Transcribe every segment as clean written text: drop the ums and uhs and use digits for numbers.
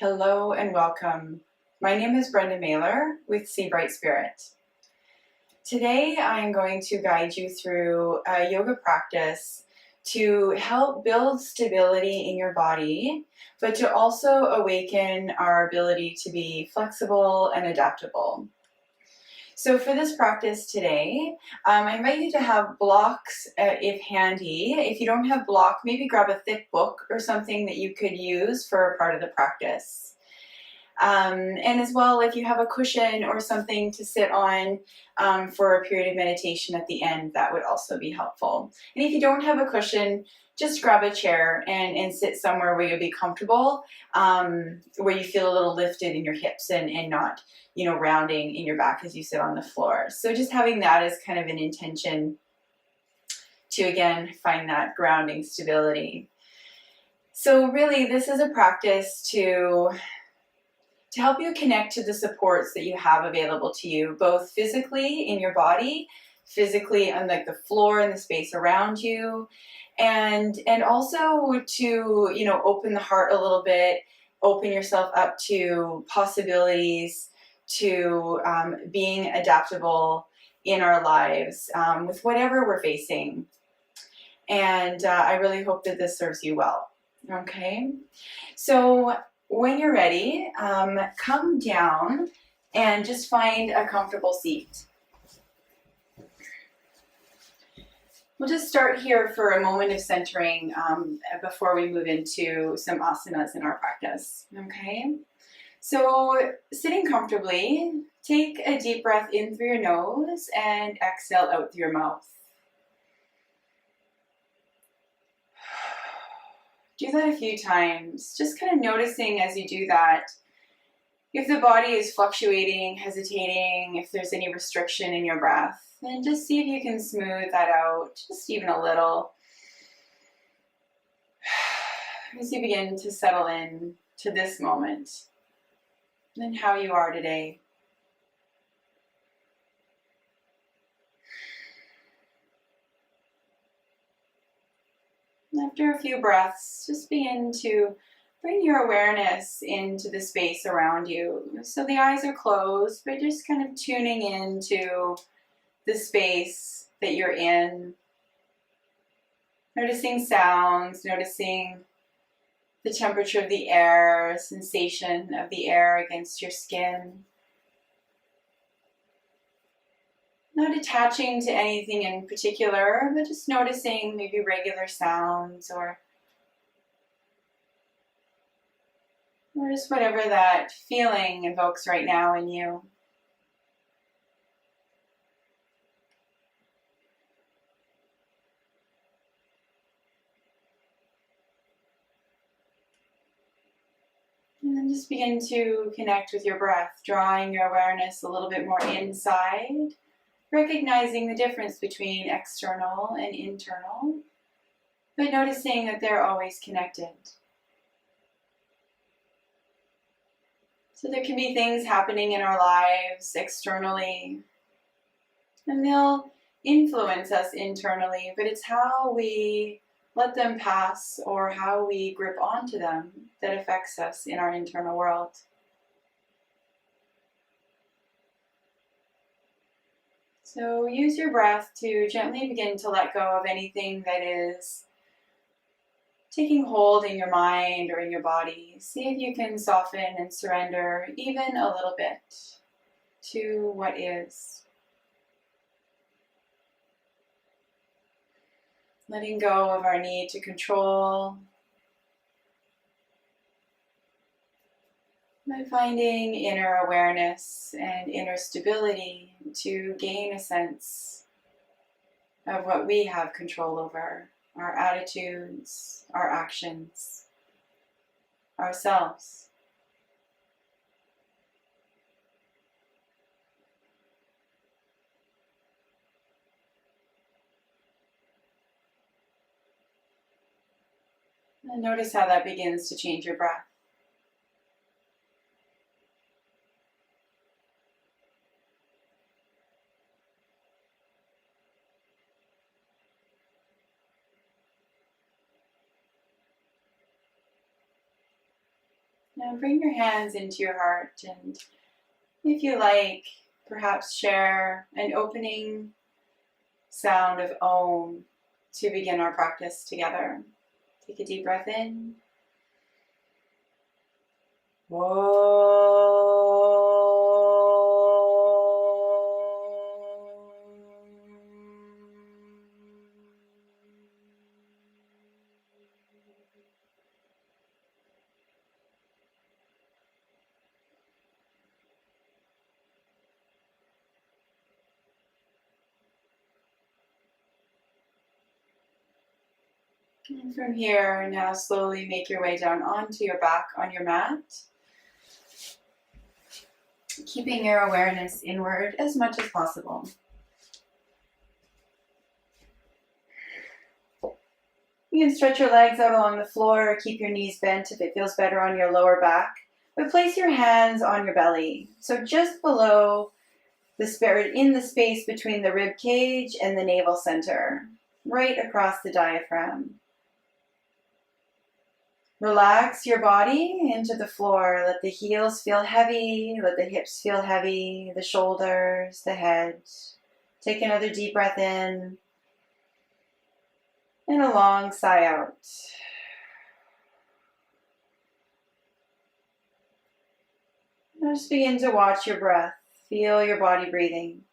Hello and welcome. My name is Brenda Mailer with Sea Bright Spirit. Today I'm going to guide you through a yoga practice to help build stability in your body, but to also awaken our ability to be flexible and adaptable. So for this practice today, I invite you to have blocks if handy. If you don't have block, maybe grab a thick book or something that you could use for a part of the practice. And as well, if you have a cushion or something to sit on for a period of meditation at the end, that would also be helpful. And if you don't have a cushion, just grab a chair and sit somewhere where you'll be comfortable, where you feel a little lifted in your hips and not, rounding in your back as you sit on the floor. So just having that as kind of an intention to, again, find that grounding stability. So really, this is a practice to help you connect to the supports that you have available to you, both physically in your body, physically on the floor and the space around you, and also to open the heart a little bit, open yourself up to possibilities, to being adaptable in our lives with whatever we're facing. And I really hope that this serves you well. Okay, so when you're ready, come down and just find a comfortable seat. We'll just start here for a moment of centering before we move into some asanas in our practice. Okay, so sitting comfortably, take a deep breath in through your nose and exhale out through your mouth. Do that a few times, just kind of noticing as you do that if the body is fluctuating, hesitating, if there's any restriction in your breath, then just see if you can smooth that out, just even a little, as you begin to settle in to this moment and how you are today. After a few breaths, just begin to bring your awareness into the space around you. So the eyes are closed, but just kind of tuning into the space that you're in. Noticing sounds, noticing the temperature of the air, sensation of the air against your skin. Not attaching to anything in particular, but just noticing maybe regular sounds or just whatever that feeling evokes right now in you. And then just begin to connect with your breath, drawing your awareness a little bit more inside, recognizing the difference between external and internal, but noticing that they're always connected. So there can be things happening in our lives externally, and they'll influence us internally, but it's how we let them pass or how we grip onto them that affects us in our internal world. So use your breath to gently begin to let go of anything that is taking hold in your mind or in your body. See if you can soften and surrender even a little bit to what is. Letting go of our need to control. By finding inner awareness and inner stability to gain a sense of what we have control over, our attitudes, our actions, ourselves. And notice how that begins to change your breath. Now bring your hands into your heart, and if you like, perhaps share an opening sound of Om to begin our practice together. Take a deep breath in. And from here, now slowly make your way down onto your back on your mat, keeping your awareness inward as much as possible. You can stretch your legs out along the floor or keep your knees bent if it feels better on your lower back. But place your hands on your belly, so just below the spirit, in the space between the rib cage and the navel center, right across the diaphragm. Relax your body into the floor. Let the heels feel heavy, let the hips feel heavy, the shoulders, the head. Take another deep breath in and a long sigh out. Now just begin to watch your breath. Feel your body breathing.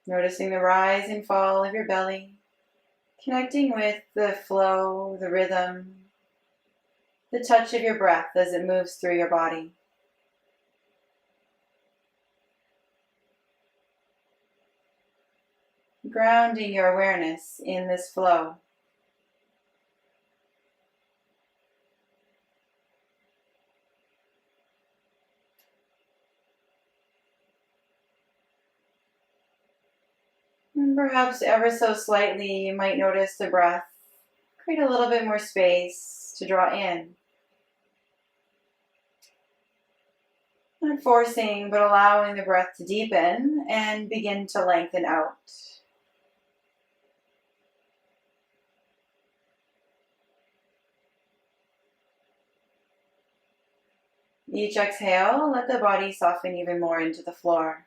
Noticing the rise and fall of your belly, connecting with the flow, the rhythm, the touch of your breath as it moves through your body. Grounding your awareness in this flow. And perhaps ever so slightly, you might notice the breath create a little bit more space to draw in. Not forcing, but allowing the breath to deepen and begin to lengthen out. Each exhale, let the body soften even more into the floor.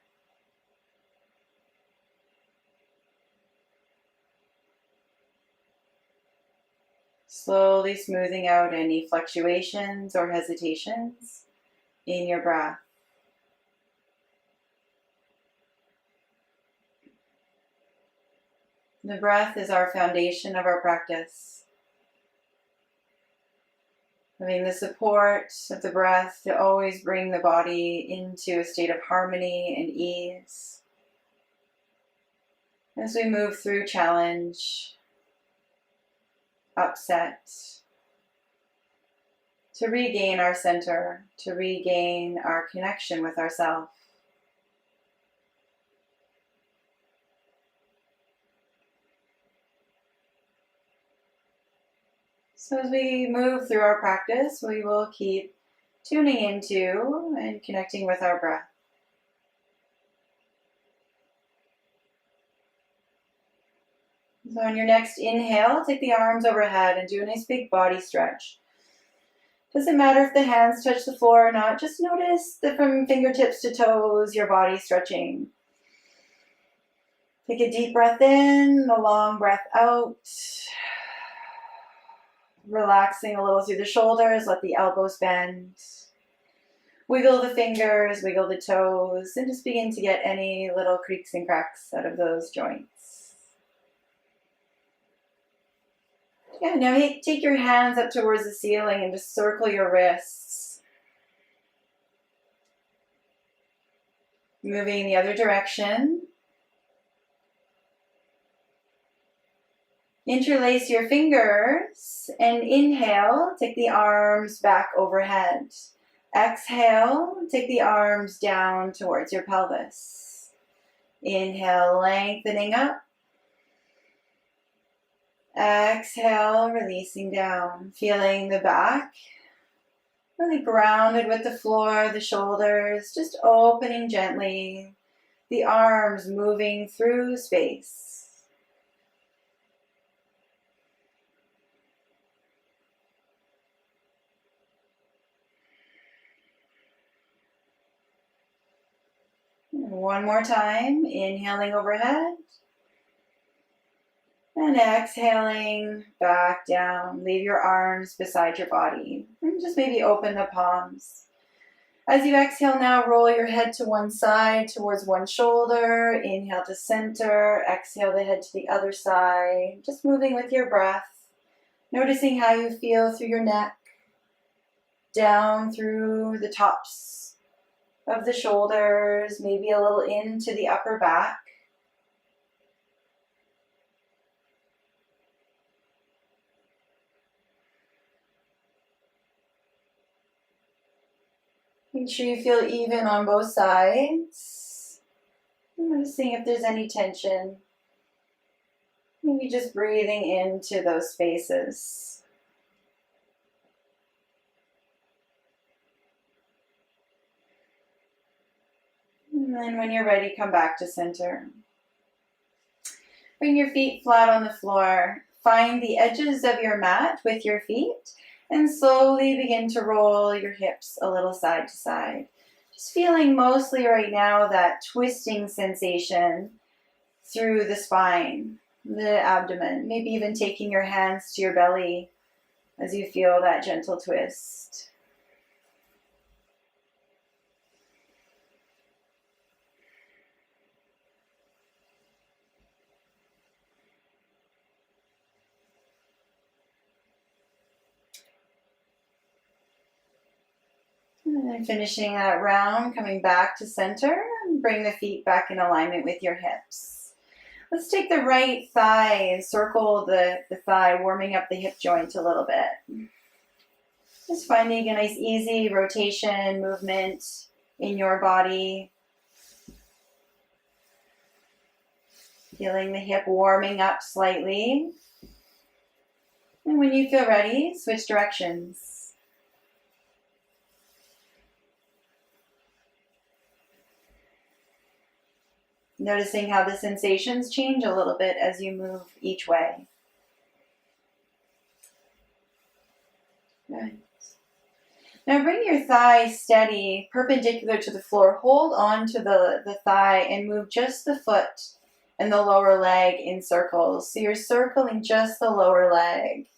Slowly smoothing out any fluctuations or hesitations in your breath. The breath is our foundation of our practice. Having the support of the breath to always bring the body into a state of harmony and ease. As we move through challenge, upset, to regain our center, to regain our connection with ourselves. So as we move through our practice, we will keep tuning into and connecting with our breath. So on your next inhale, take the arms overhead and do a nice big body stretch. Doesn't matter if the hands touch the floor or not, just notice that from fingertips to toes, your body stretching. Take a deep breath in, a long breath out. Relaxing a little through the shoulders, let the elbows bend. Wiggle the fingers, wiggle the toes, and just begin to get any little creaks and cracks out of those joints. Yeah, now take your hands up towards the ceiling and just circle your wrists. Moving the other direction. Interlace your fingers and inhale, take the arms back overhead. Exhale, take the arms down towards your pelvis. Inhale, lengthening up. Exhale, releasing down. Feeling the back Really grounded with the floor, the shoulders, just opening gently, the arms moving through space. One more time, inhaling overhead. And exhaling back down. Leave your arms beside your body. And just maybe open the palms. As you exhale now, roll your head to one side, towards one shoulder. Inhale to center. Exhale the head to the other side. Just moving with your breath. Noticing how you feel through your neck. Down through the tops of the shoulders. Maybe a little into the upper back. Make sure you feel even on both sides. Noticing if there's any tension. Maybe just breathing into those spaces. And then when you're ready, come back to center. Bring your feet flat on the floor. Find the edges of your mat with your feet. And slowly begin to roll your hips a little side to side. Just feeling mostly right now that twisting sensation through the spine, the abdomen. Maybe even taking your hands to your belly as you feel that gentle twist. And then finishing that round, coming back to center, and bring the feet back in alignment with your hips. Let's take the right thigh and circle the thigh, warming up the hip joint a little bit. Just finding a nice easy rotation, movement in your body. Feeling the hip warming up slightly. And when you feel ready, switch directions. Noticing how the sensations change a little bit as you move each way. Good. Now bring your thigh steady, perpendicular to the floor. Hold on to the thigh and move just the foot and the lower leg in circles. So you're circling just the lower leg.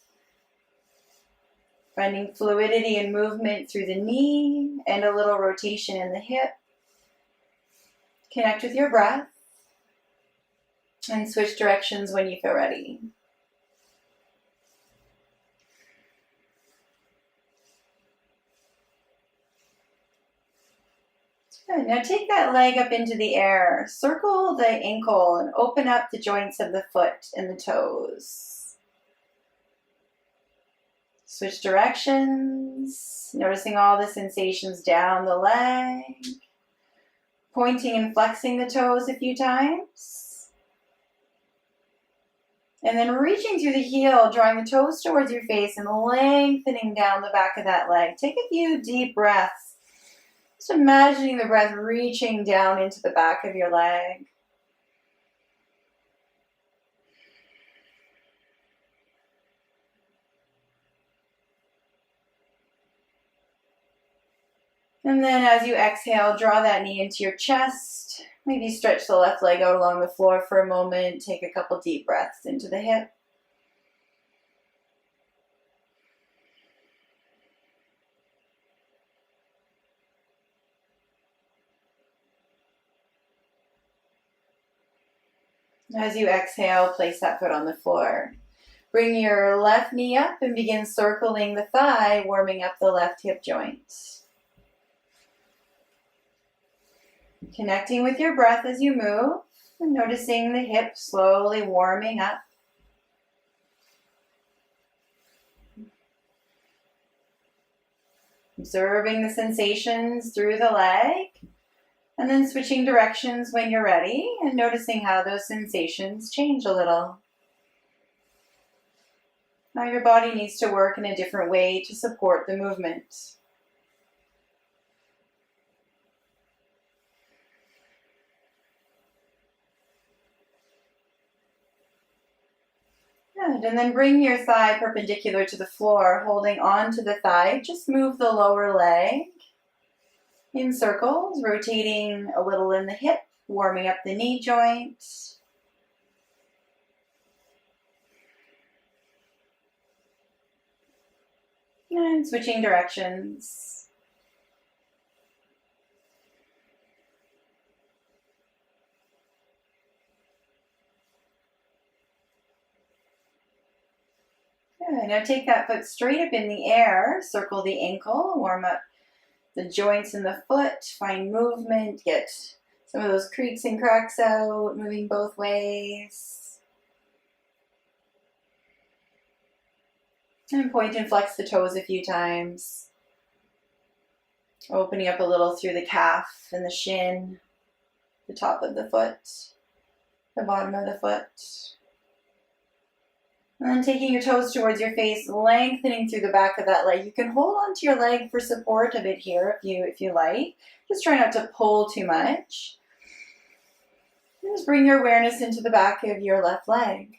Finding fluidity and movement through the knee and a little rotation in the hip. Connect with your breath and switch directions when you feel ready. Good. Now take that leg up into the air. Circle the ankle and open up the joints of the foot and the toes. Switch directions, noticing all the sensations down the leg. Pointing and flexing the toes a few times. And then reaching through the heel, drawing the toes towards your face and lengthening down the back of that leg. Take a few deep breaths. Just imagining the breath reaching down into the back of your leg. And then as you exhale, draw that knee into your chest. Maybe stretch the left leg out along the floor for a moment. Take a couple deep breaths into the hip. As you exhale, place that foot on the floor. Bring your left knee up and begin circling the thigh, warming up the left hip joint. Connecting with your breath as you move and noticing the hip slowly warming up. Observing the sensations through the leg and then switching directions when you're ready and noticing how those sensations change a little. Now your body needs to work in a different way to support the movement. Good. And then bring your thigh perpendicular to the floor, holding on to the thigh. Just move the lower leg in circles, rotating a little in the hip, warming up the knee joint. And switching directions. Good. Now take that foot straight up in the air, circle the ankle, warm up the joints in the foot, find movement, get some of those creaks and cracks out, moving both ways. And point and flex the toes a few times. Opening up a little through the calf and the shin, the top of the foot, the bottom of the foot. And then taking your toes towards your face, lengthening through the back of that leg. You can hold onto your leg for support a bit here if you like. Just try not to pull too much. And just bring your awareness into the back of your left leg.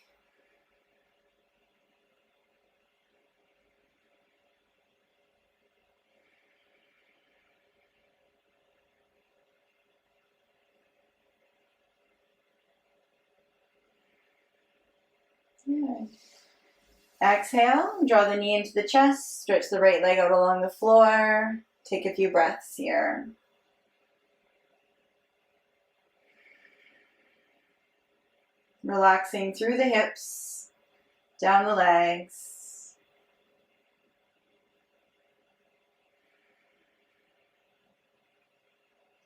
Good. Exhale, draw the knee into the chest, stretch the right leg out along the floor. Take a few breaths here. Relaxing through the hips, down the legs.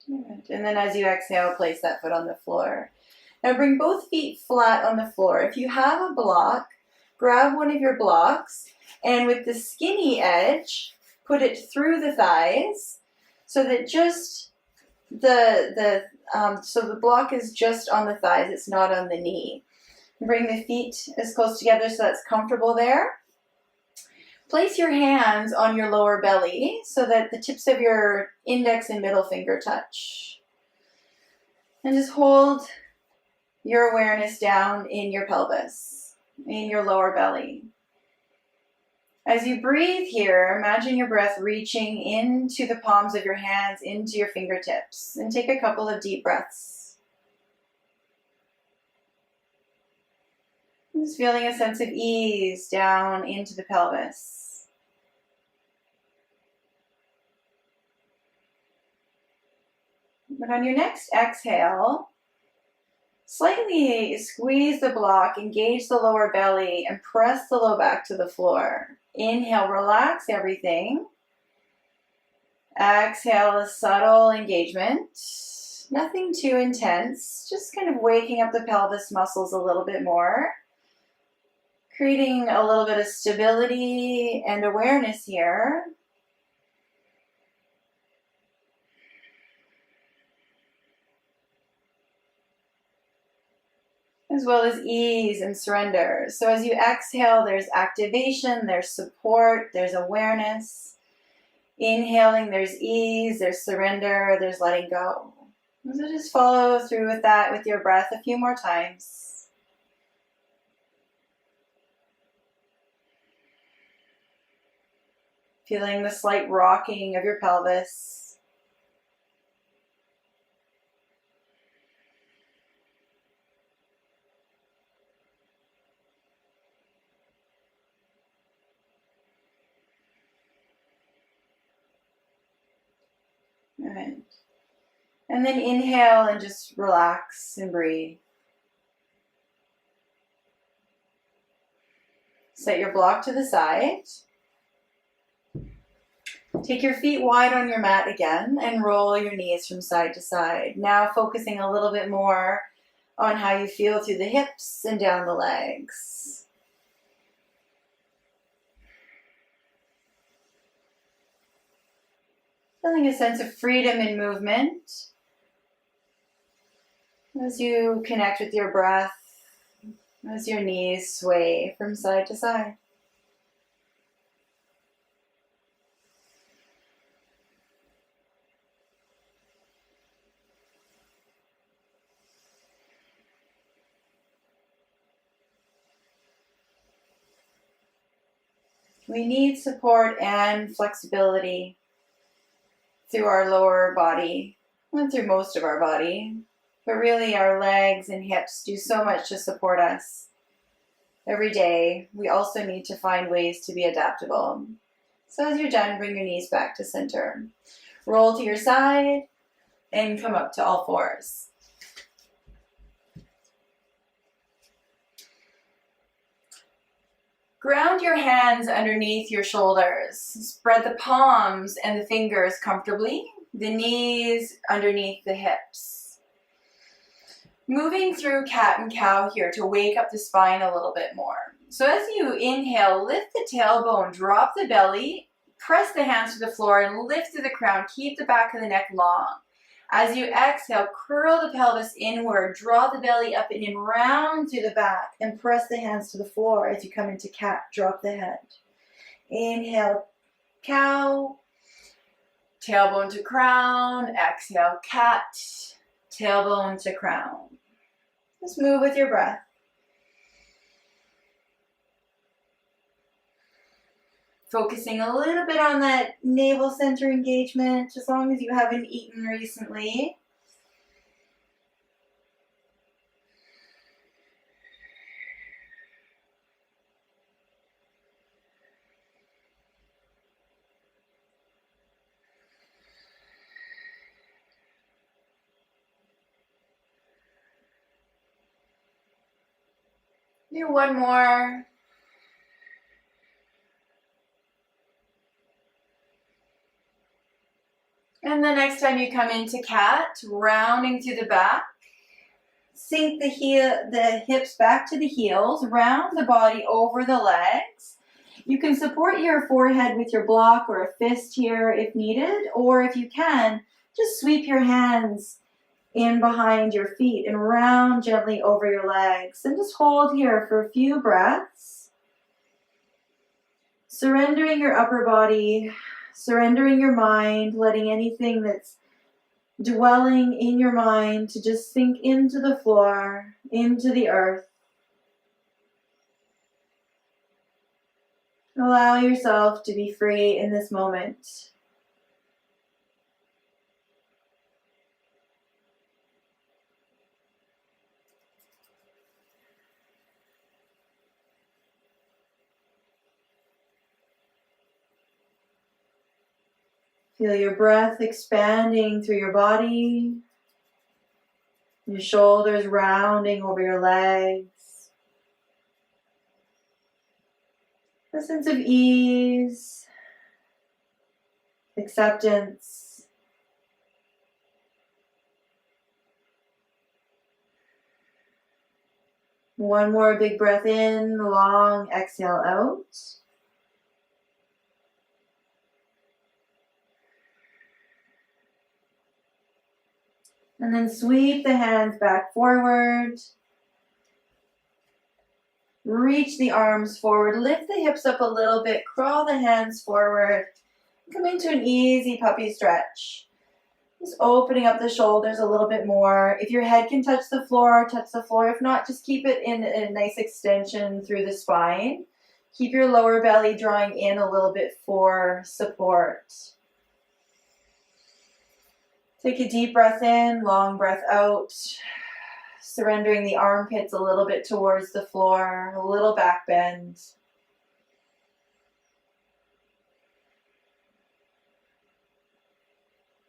Good. And then as you exhale, place that foot on the floor. Now bring both feet flat on the floor. If you have a block, grab one of your blocks and with the skinny edge, put it through the thighs so that just so the block is just on the thighs, it's not on the knee. Bring the feet as close together so that's comfortable there. Place your hands on your lower belly so that the tips of your index and middle finger touch. And just hold your awareness down in your pelvis, in your lower belly. As you breathe here, imagine your breath reaching into the palms of your hands, into your fingertips, and take a couple of deep breaths. Just feeling a sense of ease down into the pelvis. But on your next exhale, slightly squeeze the block, engage the lower belly, and press the low back to the floor. Inhale, relax everything. Exhale, a subtle engagement. Nothing too intense, just kind of waking up the pelvis muscles a little bit more. Creating a little bit of stability and awareness here. As well as ease and surrender. So as you exhale, there's activation, there's support, there's awareness. Inhaling, there's ease, there's surrender, there's letting go. So just follow through with that with your breath a few more times. Feeling the slight rocking of your pelvis. Good. And then inhale and just relax and breathe. Set your block to the side. Take your feet wide on your mat again and roll your knees from side to side. Now focusing a little bit more on how you feel through the hips and down the legs. Feeling a sense of freedom in movement as you connect with your breath, as your knees sway from side to side. We need support and flexibility through our lower body, and through most of our body, but really our legs and hips do so much to support us every day. We also need to find ways to be adaptable. So as you're done, bring your knees back to center. Roll to your side and come up to all fours. Ground your hands underneath your shoulders. Spread the palms and the fingers comfortably, the knees underneath the hips. Moving through cat and cow here to wake up the spine a little bit more. So as you inhale, lift the tailbone, drop the belly, press the hands to the floor and lift to the crown. Keep the back of the neck long. As you exhale, curl the pelvis inward, draw the belly up and in, round through the back, and press the hands to the floor. As you come into cat, drop the head. Inhale, cow, tailbone to crown. Exhale, cat, tailbone to crown. Just move with your breath. Focusing a little bit on that navel center engagement, as long as you haven't eaten recently. Do one more. And the next time you come into cat, rounding through the back, sink the hips back to the heels, round the body over the legs. You can support your forehead with your block or a fist here if needed, or if you can, just sweep your hands in behind your feet and round gently over your legs. And just hold here for a few breaths. Surrendering your upper body, surrendering your mind, letting anything that's dwelling in your mind to just sink into the floor, into the earth. Allow yourself to be free in this moment. Feel your breath expanding through your body, your shoulders rounding over your legs. A sense of ease, acceptance. One more big breath in, long exhale out. And then sweep the hands back forward. Reach the arms forward. Lift the hips up a little bit. Crawl the hands forward. Come into an easy puppy stretch. Just opening up the shoulders a little bit more. If your head can touch the floor, touch the floor. If not, just keep it in a nice extension through the spine. Keep your lower belly drawing in a little bit for support. Take a deep breath in, long breath out, surrendering the armpits a little bit towards the floor, a little back bend.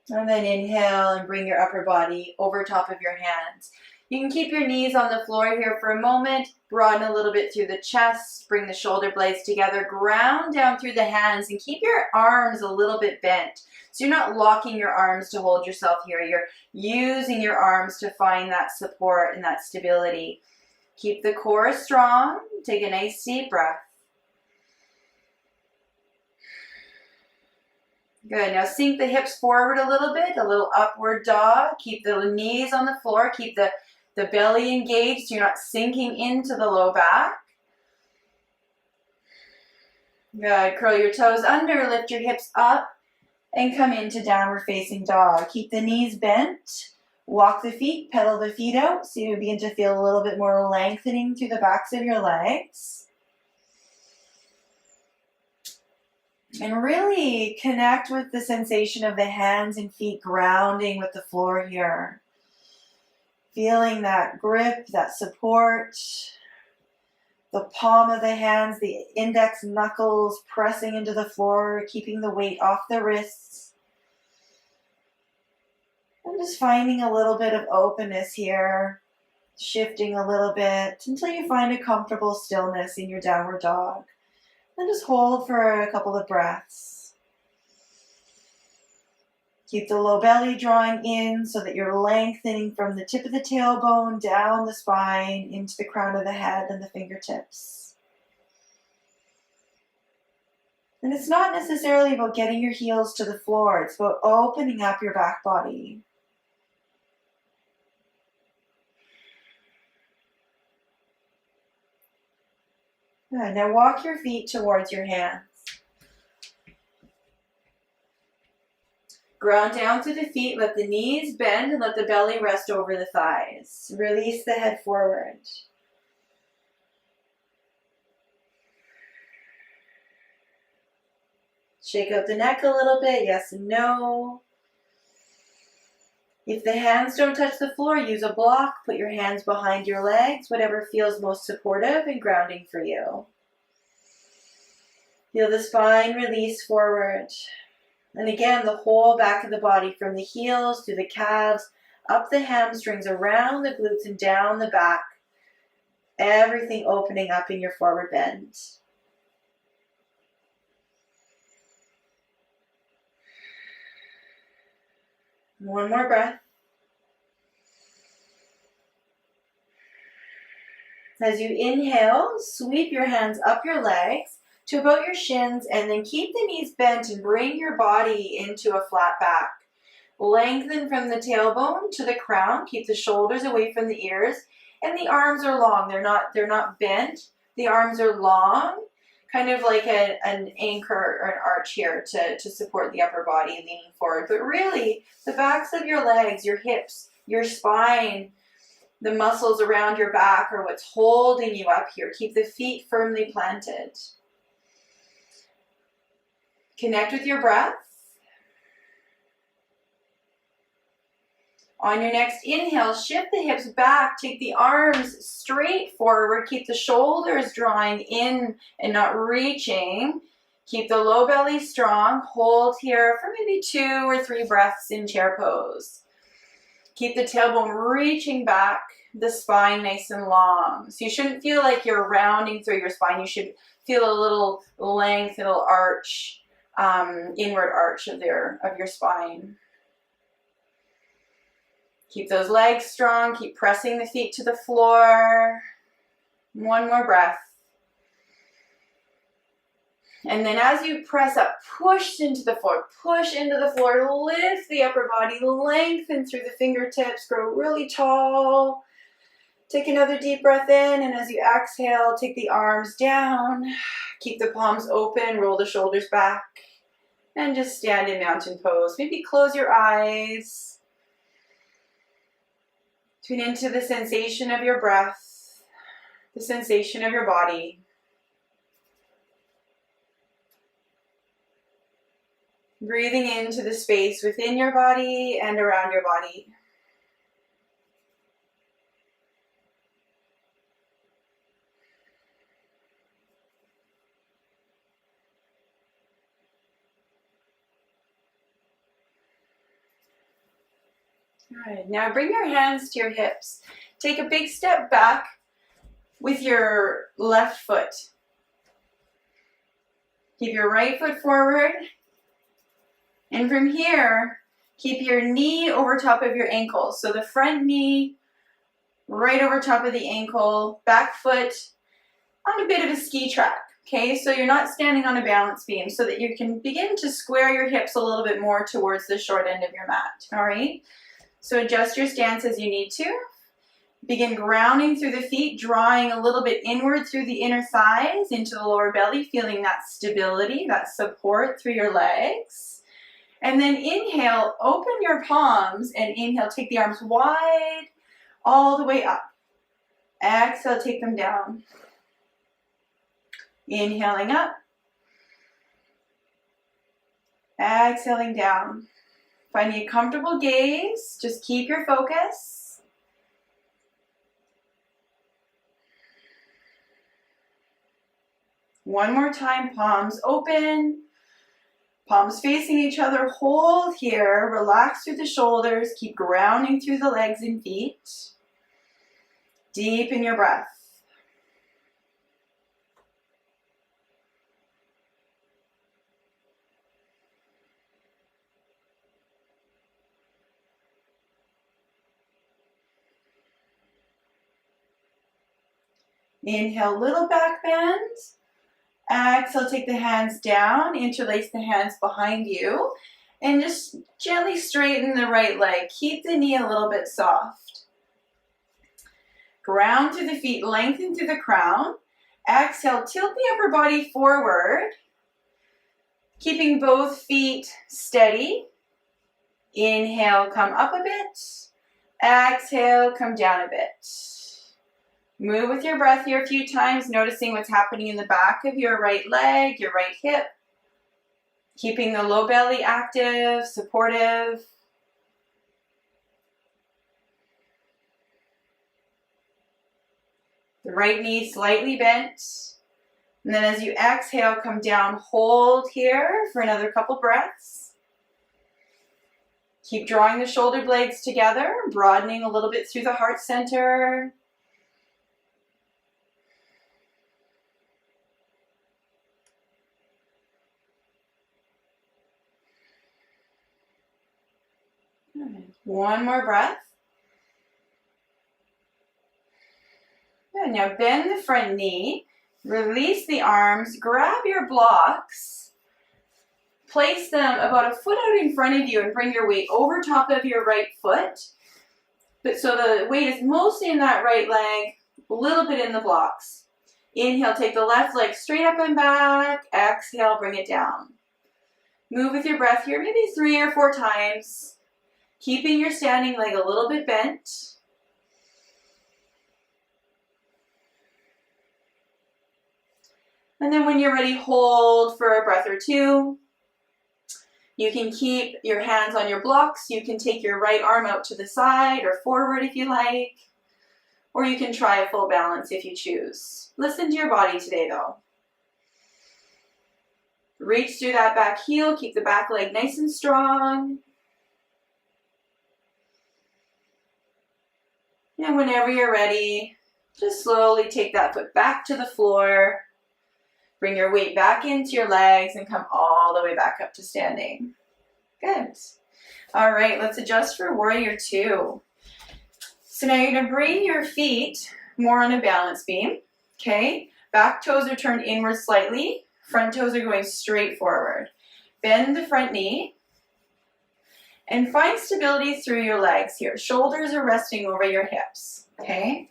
And then inhale and bring your upper body over top of your hands. You can keep your knees on the floor here for a moment, broaden a little bit through the chest, bring the shoulder blades together, ground down through the hands, and keep your arms a little bit bent. So you're not locking your arms to hold yourself here. You're using your arms to find that support and that stability. Keep the core strong. Take a nice deep breath. Good. Now sink the hips forward a little upward dog. Keep the knees on the floor. Keep the belly engaged so you're not sinking into the low back. Good. Curl your toes under, lift your hips up, and come into downward facing dog. Keep the knees bent. Walk the feet, pedal the feet out so you begin to feel a little bit more lengthening through the backs of your legs. And really connect with the sensation of the hands and feet grounding with the floor here. Feeling that grip, that support. The palm of the hands, the index knuckles pressing into the floor, keeping the weight off the wrists. And just finding a little bit of openness here. Shifting a little bit until you find a comfortable stillness in your downward dog. And just hold for a couple of breaths. Keep the low belly drawing in so that you're lengthening from the tip of the tailbone down the spine into the crown of the head and the fingertips. And it's not necessarily about getting your heels to the floor. It's about opening up your back body. Good. Now walk your feet towards your hands. Ground down through the feet, let the knees bend and let the belly rest over the thighs. Release the head forward. Shake out the neck a little bit, yes and no. If the hands don't touch the floor, use a block. Put your hands behind your legs, whatever feels most supportive and grounding for you. Feel the spine release forward. And again, the whole back of the body from the heels to the calves, up the hamstrings, around the glutes and down the back. Everything opening up in your forward bend. One more breath. As you inhale, sweep your hands up your legs to about your shins and then keep the knees bent and bring your body into a flat back. Lengthen from the tailbone to the crown. Keep the shoulders away from the ears and the arms are long. They're not bent. The arms are long, kind of like an anchor or an arch here to support the upper body leaning forward. But really, the backs of your legs, your hips, your spine, the muscles around your back are what's holding you up here. Keep the feet firmly planted. Connect with your breath. On your next inhale, shift the hips back. Take the arms straight forward. Keep the shoulders drawing in and not reaching. Keep the low belly strong. Hold here for maybe 2 or 3 breaths in chair pose. Keep the tailbone reaching back, the spine nice and long. So you shouldn't feel like you're rounding through your spine. You should feel a little length, a little arch, inward arch of your spine. Keep those legs strong. Keep pressing the feet to the floor. One more breath. And then as you press up, push into the floor. Push into the floor. Lift the upper body. Lengthen through the fingertips. Grow really tall. Take another deep breath in. And as you exhale, take the arms down. Keep the palms open. Roll the shoulders back. And just stand in mountain pose. Maybe close your eyes. Tune into the sensation of your breath, the sensation of your body. Breathing into the space within your body and around your body. All right, now bring your hands to your hips. Take a big step back with your left foot. Keep your right foot forward. And from here, keep your knee over top of your ankle. So the front knee right over top of the ankle, back foot on a bit of a ski track. Okay, so you're not standing on a balance beam so that you can begin to square your hips a little bit more towards the short end of your mat. All right. So adjust your stance as you need to. Begin grounding through the feet, drawing a little bit inward through the inner thighs into the lower belly, feeling that stability, that support through your legs. And then inhale, open your palms and inhale, take the arms wide all the way up. Exhale, take them down. Inhaling up. Exhaling down. Finding a comfortable gaze, just keep your focus. One more time, palms open, palms facing each other. Hold here, relax through the shoulders, keep grounding through the legs and feet. Deepen your breath. Inhale, little back bend. Exhale, take the hands down, interlace the hands behind you, and just gently straighten the right leg. Keep the knee a little bit soft. Ground through the feet, lengthen through the crown. Exhale, tilt the upper body forward, keeping both feet steady. Inhale, come up a bit. Exhale, come down a bit. Move with your breath here a few times, noticing what's happening in the back of your right leg, your right hip. Keeping the low belly active, supportive. The right knee slightly bent. And then as you exhale, come down, hold here for another couple breaths. Keep drawing the shoulder blades together, broadening a little bit through the heart center. One more breath. Good. Now bend the front knee, release the arms, grab your blocks, place them about a foot out in front of you and bring your weight over top of your right foot. But so the weight is mostly in that right leg, a little bit in the blocks. Inhale, take the left leg straight up and back. Exhale, bring it down. Move with your breath here, maybe 3 or 4 times. Keeping your standing leg a little bit bent. And then when you're ready, hold for a breath or 2. You can keep your hands on your blocks. You can take your right arm out to the side or forward if you like. Or you can try a full balance if you choose. Listen to your body today though. Reach through that back heel. Keep the back leg nice and strong. And whenever you're ready, just slowly take that foot back to the floor. Bring your weight back into your legs and come all the way back up to standing. Good. All right, let's adjust for warrior 2. So now you're going to bring your feet more on a balance beam. Okay, back toes are turned inward slightly. Front toes are going straight forward. Bend the front knee. And find stability through your legs here. Shoulders are resting over your hips, okay?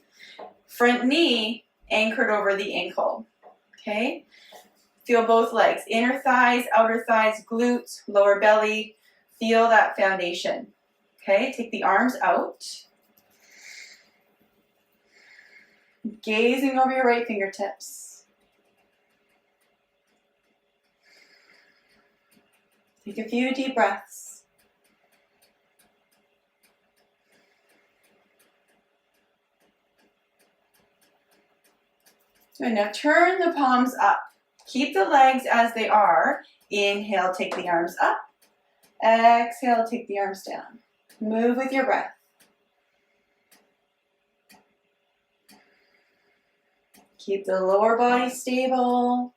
Front knee anchored over the ankle, okay? Feel both legs, inner thighs, outer thighs, glutes, lower belly. Feel that foundation, okay? Take the arms out. Gazing over your right fingertips. Take a few deep breaths. Good. Now turn the palms up. Keep the legs as they are. Inhale, take the arms up. Exhale, take the arms down. Move with your breath. Keep the lower body stable.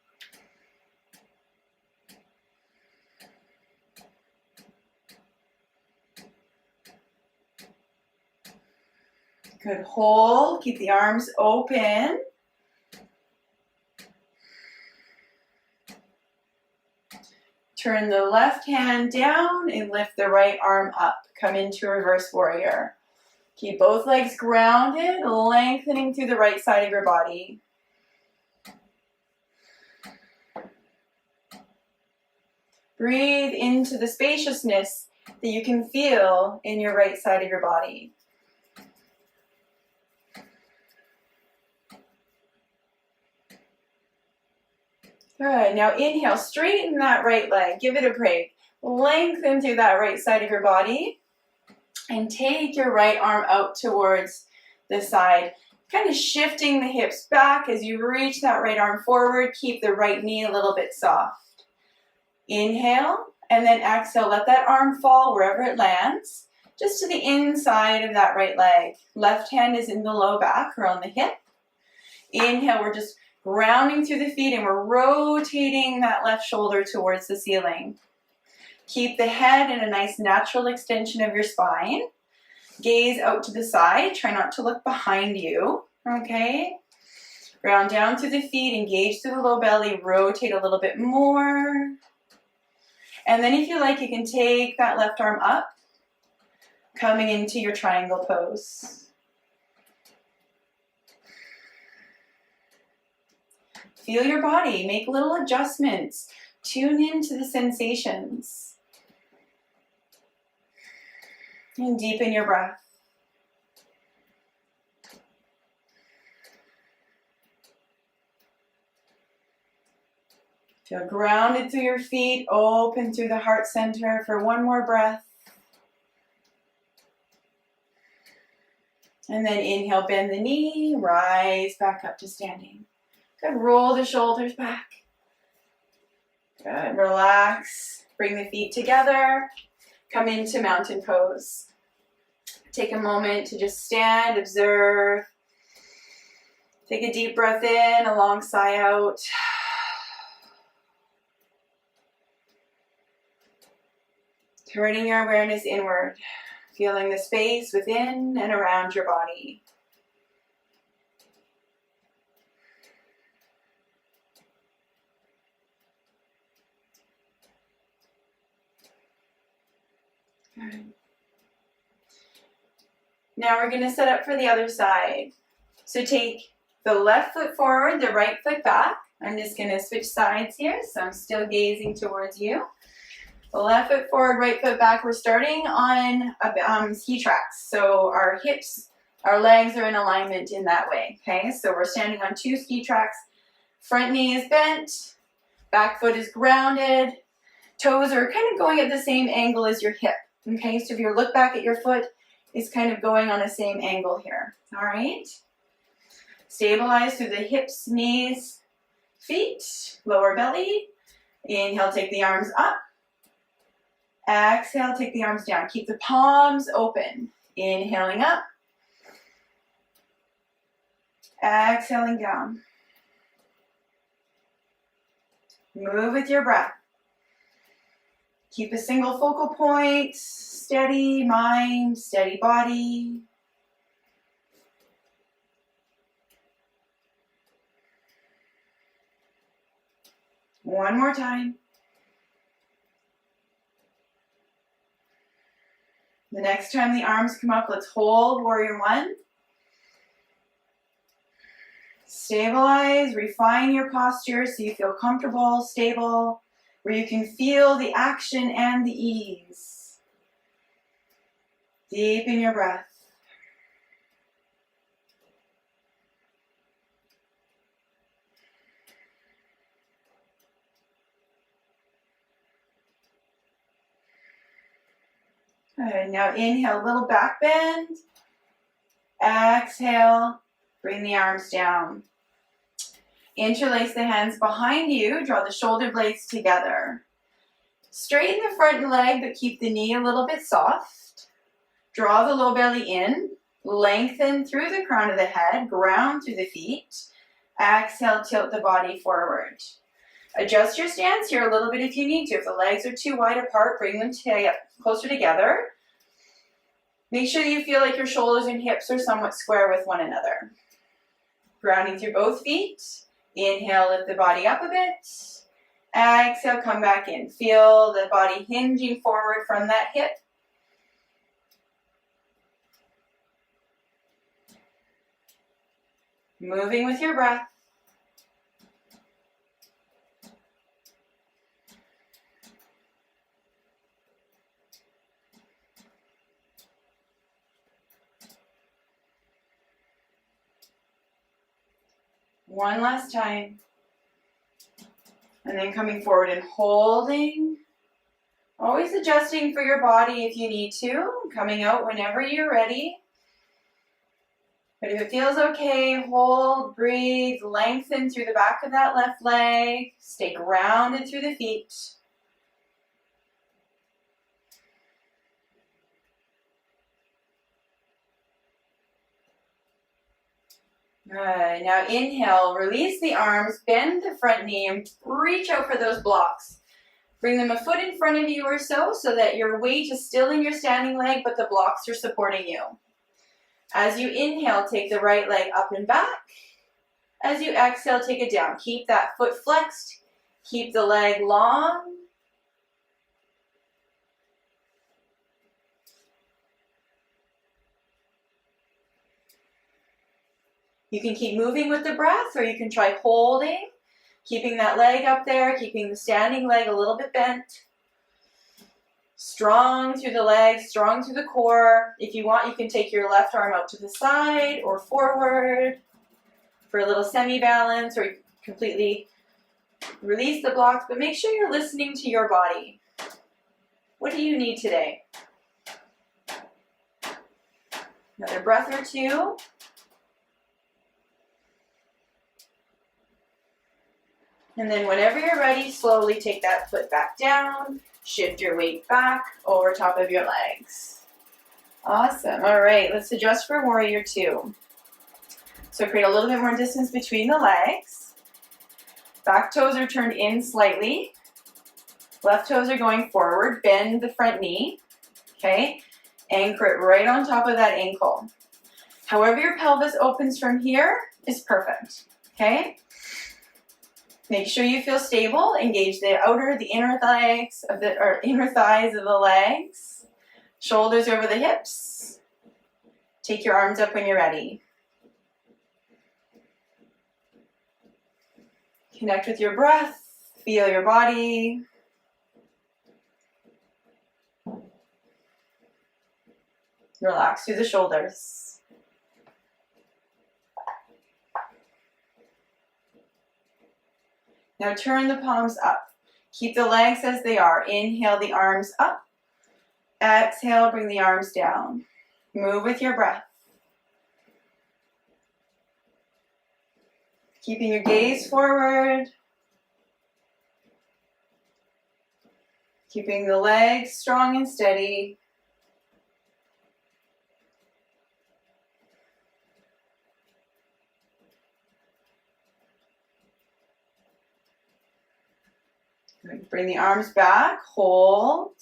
Good. Hold. Keep the arms open. Turn the left hand down and lift the right arm up. Come into reverse warrior. Keep both legs grounded, lengthening through the right side of your body. Breathe into the spaciousness that you can feel in your right side of your body. Good. Now inhale, straighten that right leg. Give it a break. Lengthen through that right side of your body and take your right arm out towards the side. Kind of shifting the hips back as you reach that right arm forward. Keep the right knee a little bit soft. Inhale, and then exhale. Let that arm fall wherever it lands, just to the inside of that right leg. Left hand is in the low back or on the hip. Inhale, we're just grounding through the feet and we're rotating that left shoulder towards the ceiling. Keep the head in a nice natural extension of your spine. Gaze out to the side. Try not to look behind you. Okay? Ground down through the feet. Engage through the low belly. Rotate a little bit more. And then if you like, you can take that left arm up, coming into your triangle pose. Feel your body. Make little adjustments. Tune into the sensations. And deepen your breath. Feel grounded through your feet, open through the heart center for one more breath. And then inhale, bend the knee, rise back up to standing. Good, roll the shoulders back. Good, relax, bring the feet together. Come into mountain pose. Take a moment to just stand, observe. Take a deep breath in, a long sigh out. Turning your awareness inward, feeling the space within and around your body. Good. Now we're going to set up for the other side. So take the left foot forward, the right foot back. I'm just going to switch sides here, so I'm still gazing towards you. The left foot forward, right foot back. We're starting on ski tracks. So our hips, our legs are in alignment in that way. Okay, so we're standing on 2 ski tracks. Front knee is bent, back foot is grounded. Toes are kind of going at the same angle as your hip. Okay, so if you look back at your foot, it's kind of going on the same angle here. All right. Stabilize through the hips, knees, feet, lower belly. Inhale, take the arms up. Exhale, take the arms down. Keep the palms open. Inhaling up. Exhaling down. Move with your breath. Keep a single focal point, steady mind, steady body. One more time. The next time the arms come up, let's hold warrior 1. Stabilize, refine your posture so you feel comfortable, stable, where you can feel the action and the ease. Deepen your breath. Good. Now inhale, little back bend. Exhale, bring the arms down. Interlace the hands behind you, draw the shoulder blades together. Straighten the front leg, but keep the knee a little bit soft. Draw the low belly in, lengthen through the crown of the head, ground through the feet. Exhale, tilt the body forward. Adjust your stance here a little bit if you need to. If the legs are too wide apart, bring them closer together. Make sure that you feel like your shoulders and hips are somewhat square with one another. Grounding through both feet. Inhale, lift the body up a bit. Exhale, come back in. Feel the body hinging forward from that hip. Moving with your breath. One last time. And then coming forward and holding. Always adjusting for your body if you need to, coming out whenever you're ready. But if it feels okay, hold, breathe, lengthen through the back of that left leg. Stay grounded through the feet. Good. Now inhale, release the arms, bend the front knee, and reach out for those blocks. Bring them a foot in front of you or so that your weight is still in your standing leg, but the blocks are supporting you. As you inhale, take the right leg up and back. As you exhale, take it down. Keep that foot flexed. Keep the leg long. You can keep moving with the breath, or you can try holding, keeping that leg up there, keeping the standing leg a little bit bent. Strong through the legs, strong through the core. If you want, you can take your left arm out to the side or forward for a little semi-balance, or completely release the blocks, but make sure you're listening to your body. What do you need today? Another breath or two. And then whenever you're ready, slowly take that foot back down. Shift your weight back over top of your legs. Awesome. All right, let's adjust for warrior two. So create a little bit more distance between the legs. Back toes are turned in slightly. Left toes are going forward. Bend the front knee. Okay. Anchor it right on top of that ankle. However your pelvis opens from here is perfect. Okay. Make sure you feel stable. Engage the inner thighs of the legs. Shoulders over the hips. Take your arms up when you're ready. Connect with your breath. Feel your body. Relax through the shoulders. Now turn the palms up. Keep the legs as they are. Inhale the arms up. Exhale, bring the arms down. Move with your breath. Keeping your gaze forward. Keeping the legs strong and steady. Bring the arms back, hold.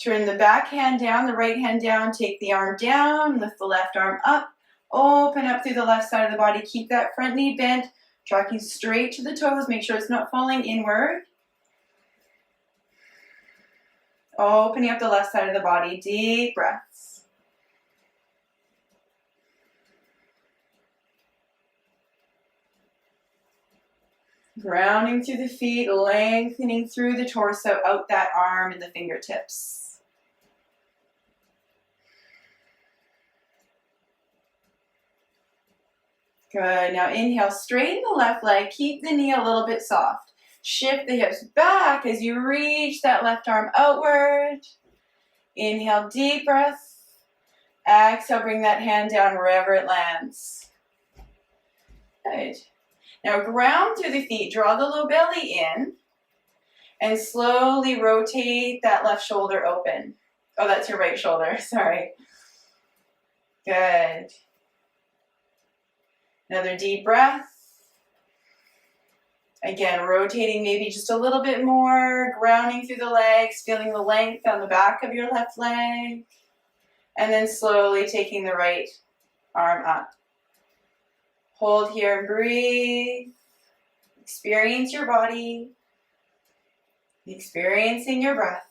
Turn the back hand down, the right hand down, take the arm down, lift the left arm up, open up through the left side of the body, keep that front knee bent, tracking straight to the toes, make sure it's not falling inward. Opening up the left side of the body, deep breaths. Grounding through the feet, lengthening through the torso, out that arm and the fingertips. Good. Now inhale, straighten the left leg, keep the knee a little bit soft. Shift the hips back as you reach that left arm outward. Inhale, deep breath. Exhale, bring that hand down wherever it lands. Good. Now ground through the feet, draw the low belly in, and slowly rotate that left shoulder open. Oh, that's your right shoulder, sorry. Good. Another deep breath. Again, rotating maybe just a little bit more, grounding through the legs, feeling the length on the back of your left leg, and then slowly taking the right arm up. Hold here and breathe. Experience your body. Experiencing your breath.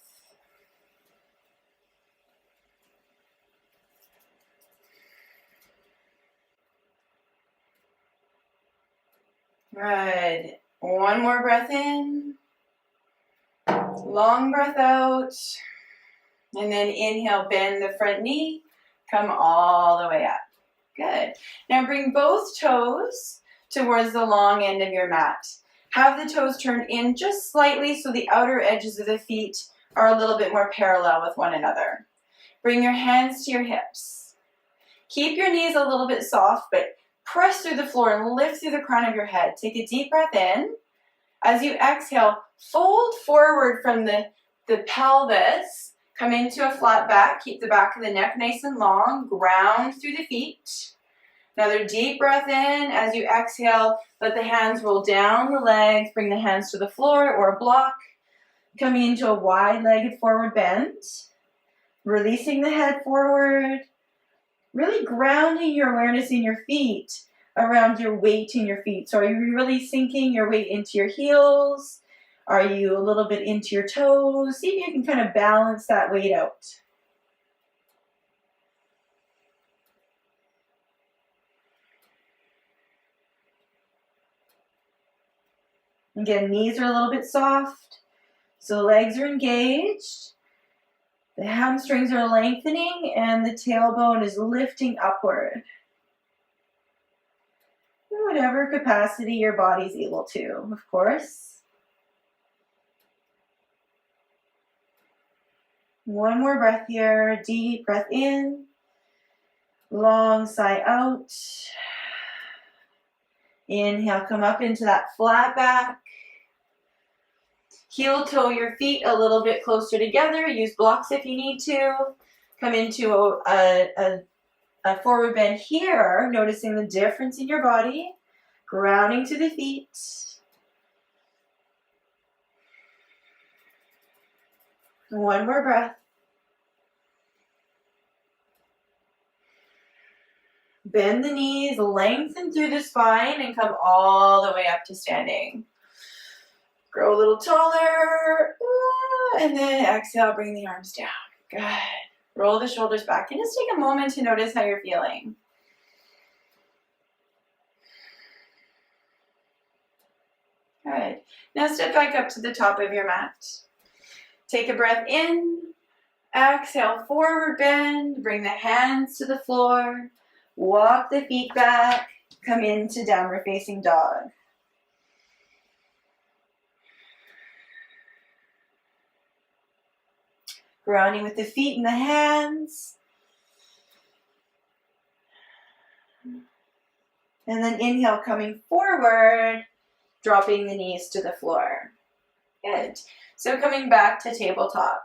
Good. One more breath in. Long breath out. And then inhale, bend the front knee. Come all the way up. Good. Now bring both toes towards the long end of your mat. Have the toes turned in just slightly so the outer edges of the feet are a little bit more parallel with one another. Bring your hands to your hips. Keep your knees a little bit soft, but press through the floor and lift through the crown of your head. Take a deep breath in. As you exhale, fold forward from the pelvis. Come into a flat back. Keep the back of the neck nice and long. Ground through the feet. Another deep breath in. As you exhale, let the hands roll down the legs. Bring the hands to the floor or a block. Coming into a wide-legged forward bend. Releasing the head forward. Really grounding your awareness in your feet around your weight in your feet. So are you really sinking your weight into your heels? Are you a little bit into your toes? See if you can kind of balance that weight out. Again, knees are a little bit soft, so the legs are engaged. The hamstrings are lengthening and the tailbone is lifting upward. In whatever capacity your body's able to, of course. One more breath here. Deep breath in. Long sigh out. Inhale, come up into that flat back. Heel toe your feet a little bit closer together. Use blocks if you need to. Come into a forward bend here, noticing the difference in your body. Grounding to the feet. One more breath. Bend the knees, lengthen through the spine, and come all the way up to standing. Grow a little taller, and then exhale, bring the arms down. Good. Roll the shoulders back, and just take a moment to notice how you're feeling. Good. Now step back up to the top of your mat. Take a breath in. Exhale, forward bend. Bring the hands to the floor. Walk the feet back. Come into downward facing dog. Grounding with the feet and the hands. And then inhale, coming forward, dropping the knees to the floor. Good. So coming back to tabletop.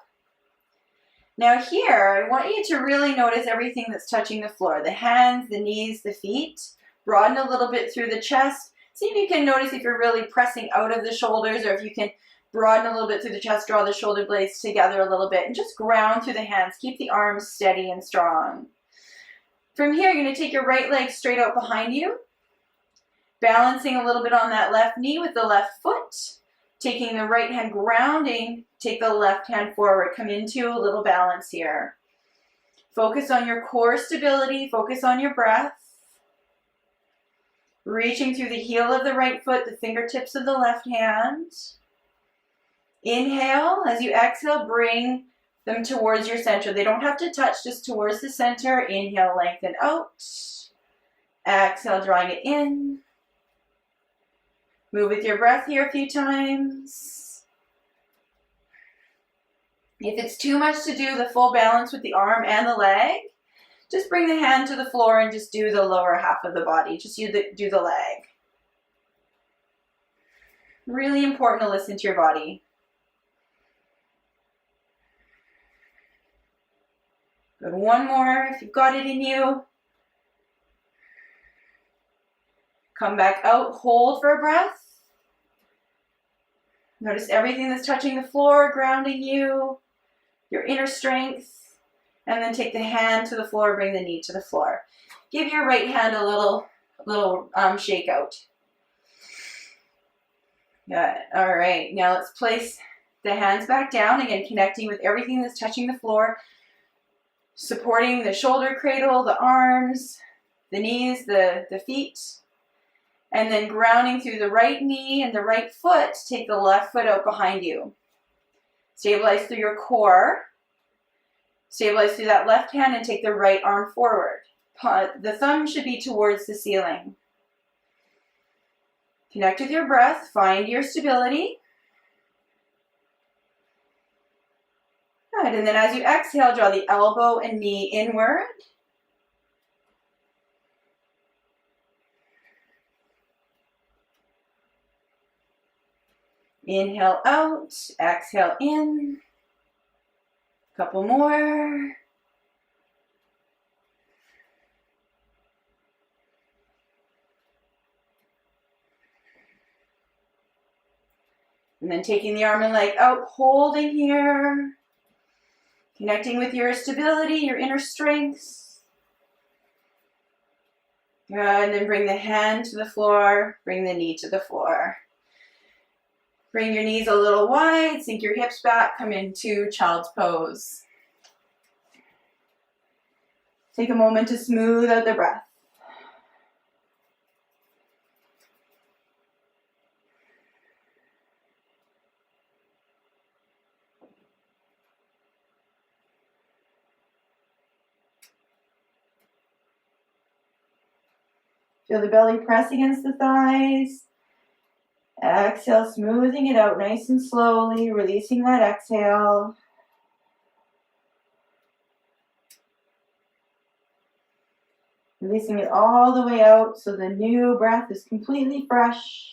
Now here, I want you to really notice everything that's touching the floor. The hands, the knees, the feet. Broaden a little bit through the chest. See if you can notice if you're really pressing out of the shoulders, or if you can broaden a little bit through the chest, draw the shoulder blades together a little bit, and just ground through the hands. Keep the arms steady and strong. From here, you're going to take your right leg straight out behind you, balancing a little bit on that left knee with the left foot, taking the right hand grounding, take the left hand forward, come into a little balance here. Focus on your core stability, focus on your breath. Reaching through the heel of the right foot, the fingertips of the left hand. Inhale, as you exhale, bring them towards your center. They don't have to touch, just towards the center. Inhale, lengthen out. Exhale, drawing it in. Move with your breath here a few times. If it's too much to do the full balance with the arm and the leg, just bring the hand to the floor and just do the lower half of the body. Just do the leg. Really important to listen to your body. Good. One more if you've got it in you. Come back out, hold for a breath. Notice everything that's touching the floor, grounding you, your inner strength. And then take the hand to the floor, bring the knee to the floor. Give your right hand a little shake out. Good. All right. Now let's place the hands back down. Again, connecting with everything that's touching the floor. Supporting the shoulder cradle, the arms, the knees, the feet. And then grounding through the right knee and the right foot. Take the left foot out behind you. Stabilize through your core. Stabilize through that left hand and take the right arm forward. The thumb should be towards the ceiling. Connect with your breath, find your stability. Good, and then as you exhale, draw the elbow and knee inward. Inhale out, exhale in. Couple more. And then taking the arm and leg out, holding here. Connecting with your stability, your inner strength. Good, and then bring the hand to the floor, bring the knee to the floor. Bring your knees a little wide, sink your hips back, come into child's pose. Take a moment to smooth out the breath. Feel the belly press against the thighs. Exhale, smoothing it out nice and slowly, releasing that exhale. Releasing it all the way out so the new breath is completely fresh.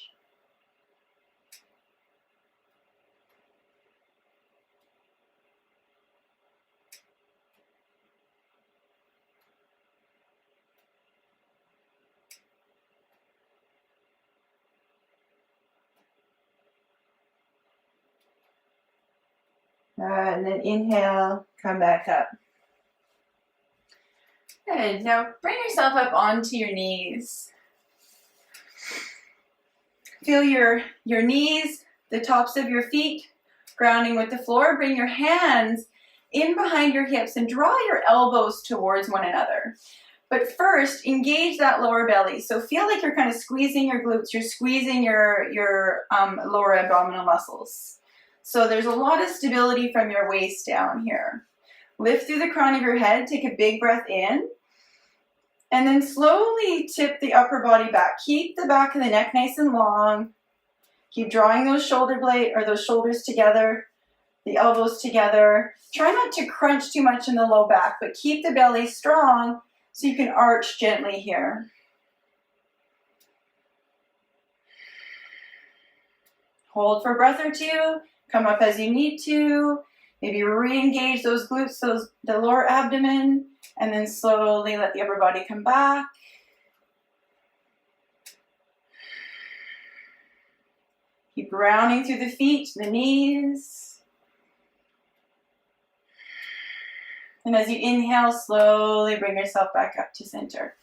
And then inhale, come back up. Good. Now bring yourself up onto your knees. Feel your knees, the tops of your feet, grounding with the floor. Bring your hands in behind your hips and draw your elbows towards one another. But first, engage that lower belly. So feel like you're kind of squeezing your glutes. You're squeezing your lower abdominal muscles. So there's a lot of stability from your waist down here. Lift through the crown of your head. Take a big breath in. And then slowly tip the upper body back. Keep the back of the neck nice and long. Keep drawing those shoulder blade or those shoulders together, the elbows together. Try not to crunch too much in the low back, but keep the belly strong so you can arch gently here. Hold for a breath or two. Come up as you need to. Maybe re-engage those glutes, the lower abdomen, and then slowly let the upper body come back. Keep rounding through the feet, the knees. And as you inhale, slowly bring yourself back up to center.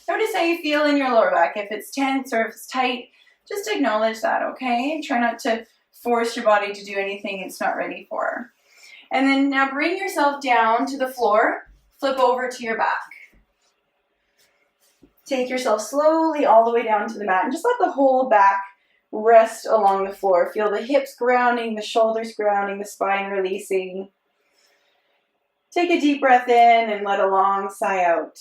Notice how you feel in your lower back. If it's tense or if it's tight, just acknowledge that, okay? Try not to force your body to do anything it's not ready for. And then now bring yourself down to the floor. Flip over to your back. Take yourself slowly all the way down to the mat and just let the whole back rest along the floor. Feel the hips grounding, the shoulders grounding, the spine releasing. Take a deep breath in and let a long sigh out.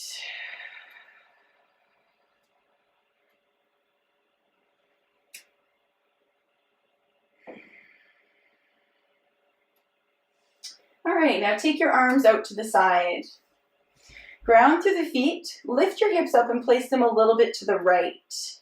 All right, now take your arms out to the side. Ground through the feet, lift your hips up and place them a little bit to the right.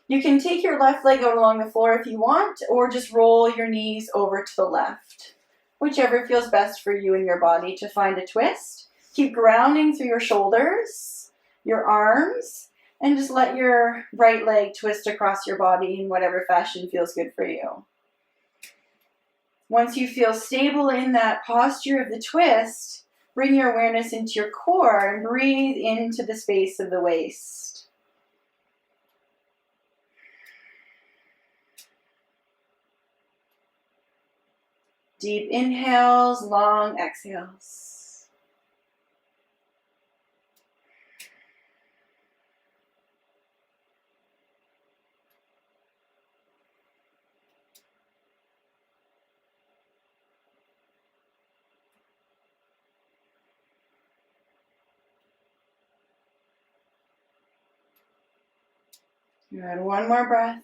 You can take your left leg out along the floor if you want, or just roll your knees over to the left. Whichever feels best for you and your body to find a twist. Keep grounding through your shoulders, your arms, and just let your right leg twist across your body in whatever fashion feels good for you. Once you feel stable in that posture of the twist, bring your awareness into your core and breathe into the space of the waist. Deep inhales, long exhales. Good. One more breath.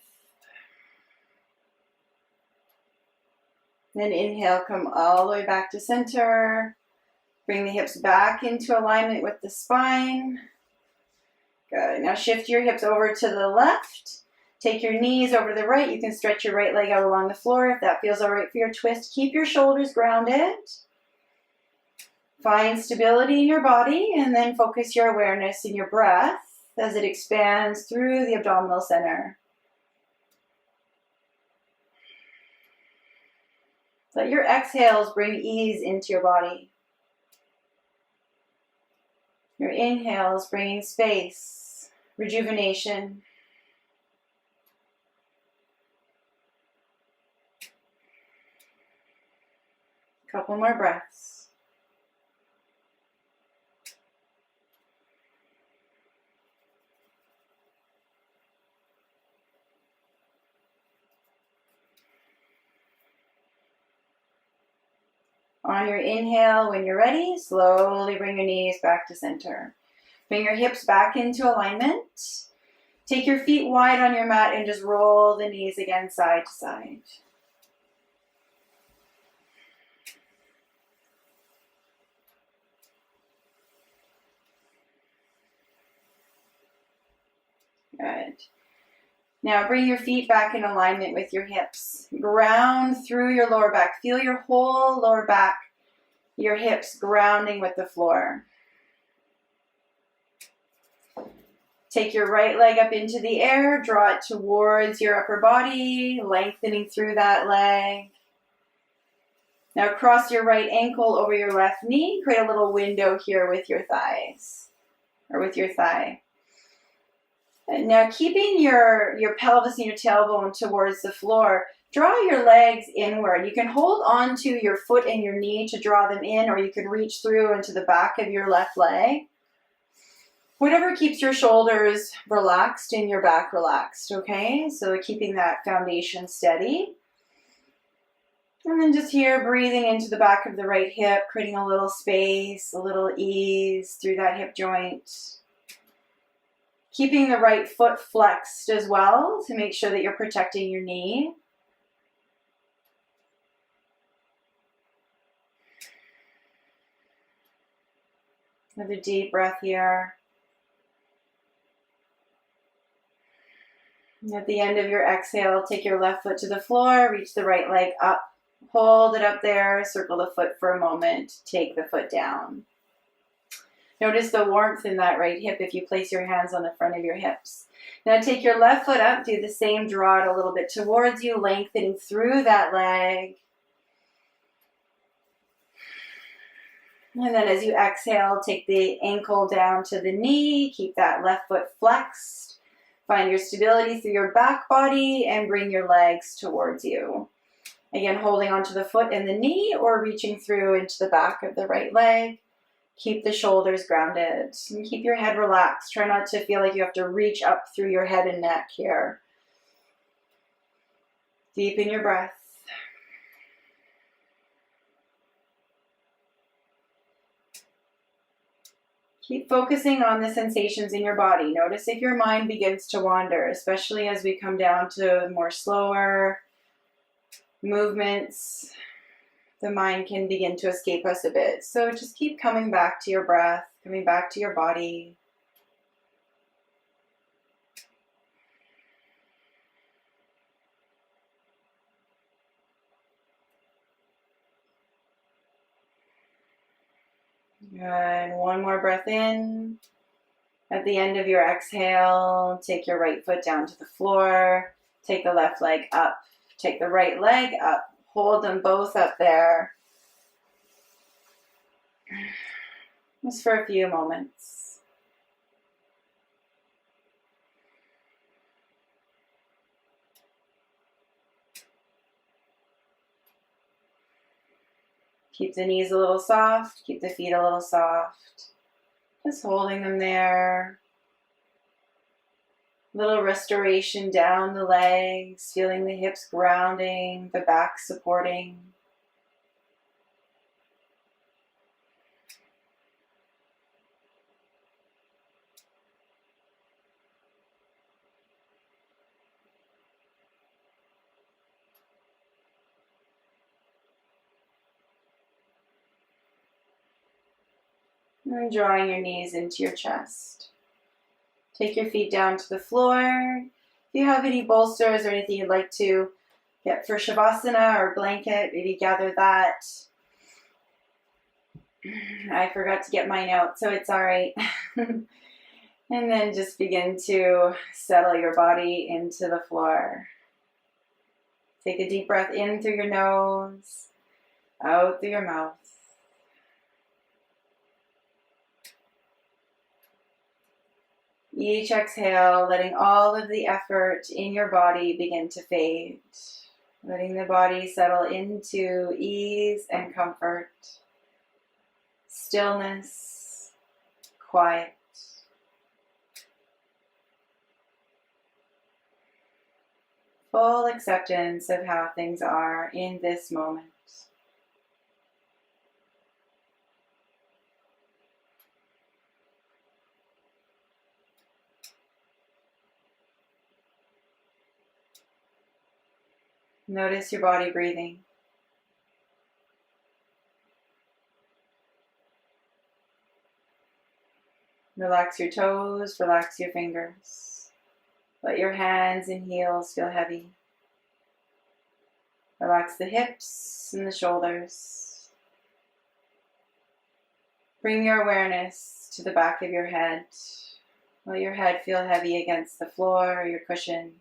Then inhale, come all the way back to center. Bring the hips back into alignment with the spine. Good. Now shift your hips over to the left. Take your knees over to the right. You can stretch your right leg out along the floor if that feels all right for your twist. Keep your shoulders grounded. Find stability in your body and then focus your awareness in your breath as it expands through the abdominal center. Let your exhales bring ease into your body. Your inhales bringing space, rejuvenation. Couple more breaths. On your inhale, when you're ready, slowly bring your knees back to center. Bring your hips back into alignment. Take your feet wide on your mat and just roll the knees again side to side. Good. Now bring your feet back in alignment with your hips. Ground through your lower back. Feel your whole lower back, your hips grounding with the floor. Take your right leg up into the air. Draw it towards your upper body, lengthening through that leg. Now cross your right ankle over your left knee. Create a little window here with your thighs, or with your thigh. And now keeping your pelvis and your tailbone towards the floor, draw your legs inward. You can hold on to your foot and your knee to draw them in, or you can reach through into the back of your left leg. Whatever keeps your shoulders relaxed and your back relaxed, okay? So keeping that foundation steady. And then just here, breathing into the back of the right hip, creating a little space, a little ease through that hip joint. Keeping the right foot flexed as well to make sure that you're protecting your knee. Another deep breath here. And at the end of your exhale, take your left foot to the floor, reach the right leg up, hold it up there, circle the foot for a moment, take the foot down. Notice the warmth in that right hip if you place your hands on the front of your hips. Now take your left foot up, do the same, draw it a little bit towards you, lengthening through that leg. And then as you exhale, take the ankle down to the knee, keep that left foot flexed. Find your stability through your back body and bring your legs towards you. Again, holding onto the foot and the knee or reaching through into the back of the right leg. Keep the shoulders grounded and keep your head relaxed. Try not to feel like you have to reach up through your head and neck here. Deepen your breath. Keep focusing on the sensations in your body. Notice if your mind begins to wander, especially as we come down to more slower movements. The mind can begin to escape us a bit. So just keep coming back to your breath, coming back to your body. Good. One more breath in. At the end of your exhale, take your right foot down to the floor. Take the left leg up. Take the right leg up. Hold them both up there. Just for a few moments. Keep the knees a little soft. Keep the feet a little soft. Just holding them there. Little restoration down the legs, feeling the hips grounding, the back supporting. And drawing your knees into your chest. Take your feet down to the floor. If you have any bolsters or anything you'd like to get for Shavasana or blanket, maybe gather that. I forgot to get mine out, so it's all right. And then just begin to settle your body into the floor. Take a deep breath in through your nose, out through your mouth. Each exhale, letting all of the effort in your body begin to fade. Letting the body settle into ease and comfort, stillness, quiet. Full acceptance of how things are in this moment. Notice your body breathing. Relax your toes, relax your fingers. Let your hands and heels feel heavy. Relax the hips and the shoulders. Bring your awareness to the back of your head. Let your head feel heavy against the floor or your cushion.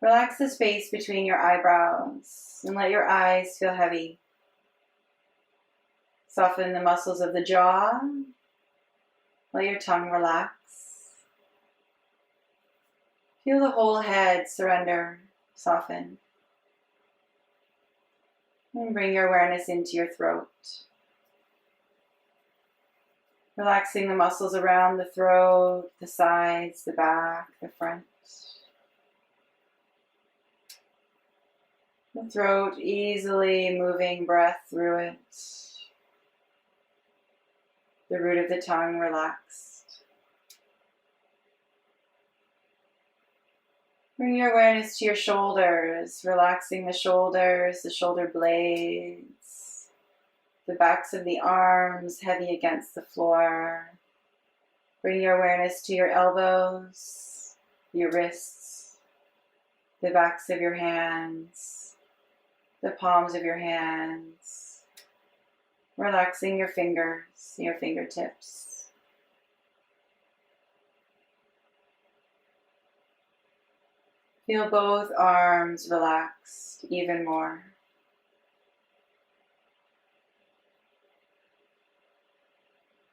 Relax the space between your eyebrows and let your eyes feel heavy. Soften the muscles of the jaw. Let your tongue relax. Feel the whole head surrender, soften. And bring your awareness into your throat. Relaxing the muscles around the throat, the sides, the back, the front. The throat easily moving breath through it. The root of the tongue relaxed. Bring your awareness to your shoulders, relaxing the shoulders, the shoulder blades, the backs of the arms heavy against the floor. Bring your awareness to your elbows, your wrists, the backs of your hands, the palms of your hands, relaxing your fingers, your fingertips. Feel both arms relaxed even more.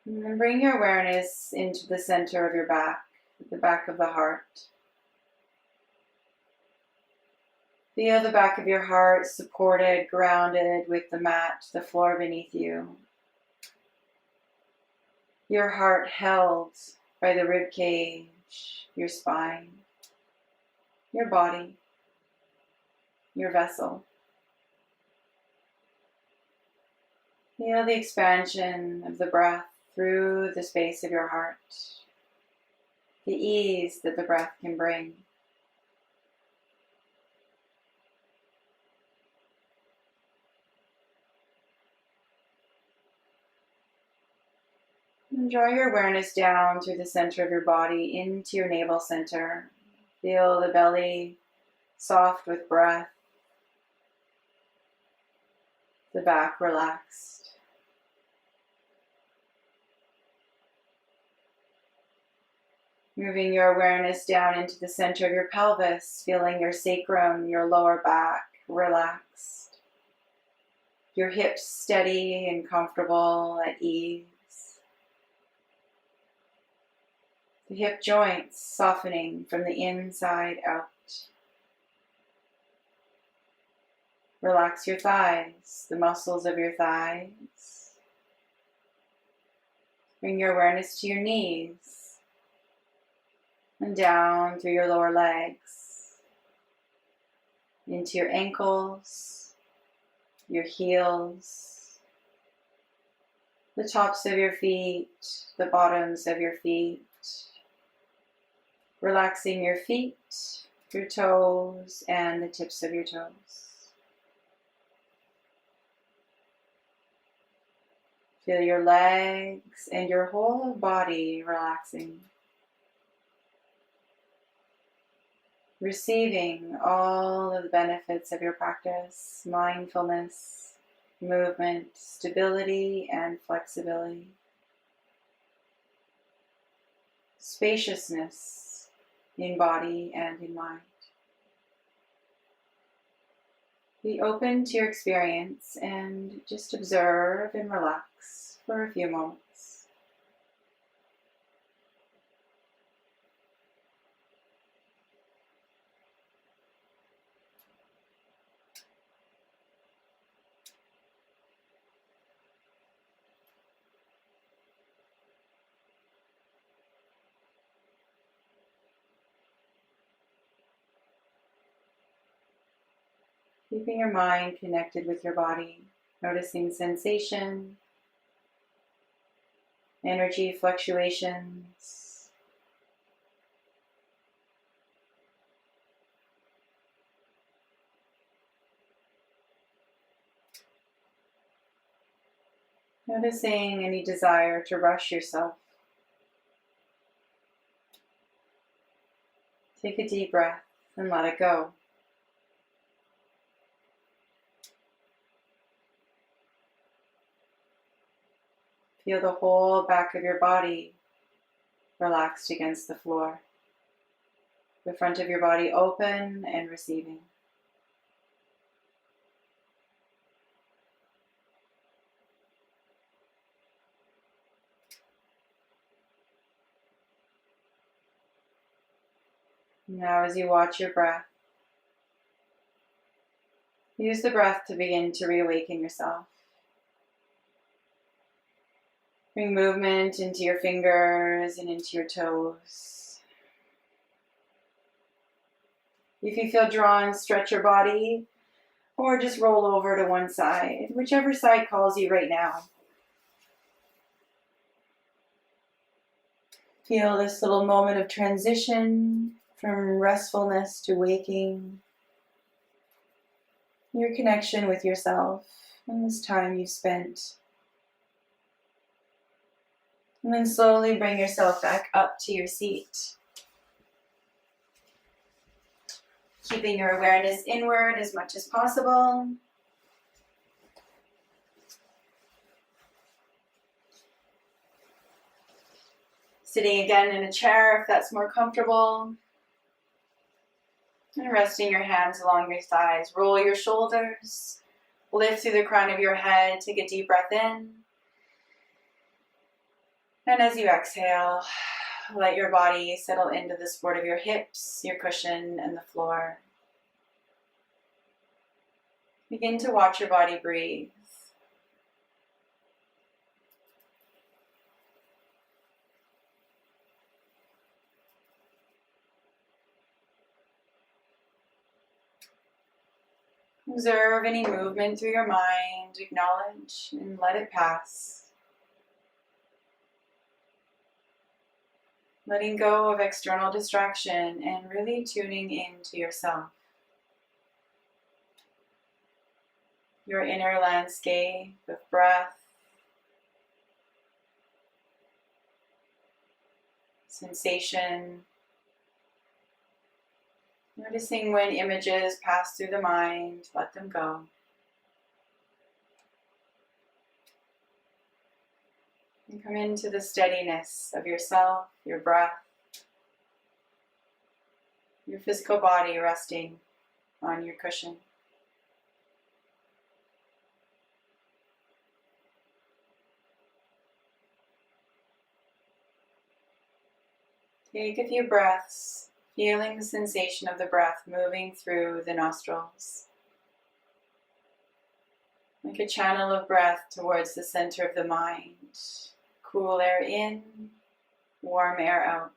And then bring your awareness into the center of your back, the back of the heart. Feel the back of your heart supported, grounded with the mat, the floor beneath you. Your heart held by the rib cage, your spine, your body, your vessel. Feel the expansion of the breath through the space of your heart, the ease that the breath can bring. And draw your awareness down through the center of your body into your navel center. Feel the belly soft with breath, the back relaxed. Moving your awareness down into the center of your pelvis, feeling your sacrum, your lower back relaxed. Your hips steady and comfortable at ease. The hip joints softening from the inside out. Relax your thighs, the muscles of your thighs. Bring your awareness to your knees and down through your lower legs, into your ankles, your heels, the tops of your feet, the bottoms of your feet. Relaxing your feet, your toes and the tips of your toes. Feel your legs and your whole body relaxing. Receiving all of the benefits of your practice: mindfulness, movement, stability, and flexibility. Spaciousness in body and in mind. Be open to your experience and just observe and relax for a few moments. Keeping your mind connected with your body, noticing sensation, energy fluctuations. Noticing any desire to rush yourself. Take a deep breath and let it go. Feel the whole back of your body relaxed against the floor. The front of your body open and receiving. Now, as you watch your breath, use the breath to begin to reawaken yourself. Bring movement into your fingers and into your toes. If you feel drawn, stretch your body or just roll over to one side, whichever side calls you right now. Feel this little moment of transition from restfulness to waking. Your connection with yourself and this time you've spent. And then slowly bring yourself back up to your seat. Keeping your awareness inward as much as possible. Sitting again in a chair if that's more comfortable. And resting your hands along your thighs. Roll your shoulders. Lift through the crown of your head. Take a deep breath in. And as you exhale, let your body settle into the support of your hips, your cushion, and the floor. Begin to watch your body breathe. Observe any movement through your mind, acknowledge, and let it pass. Letting go of external distraction and really tuning into yourself. Your inner landscape of breath, sensation. Noticing when images pass through the mind, let them go. And come into the steadiness of yourself, your breath, your physical body resting on your cushion. Take a few breaths, feeling the sensation of the breath moving through the nostrils. Like a channel of breath towards the center of the mind. Cool air in, warm air out.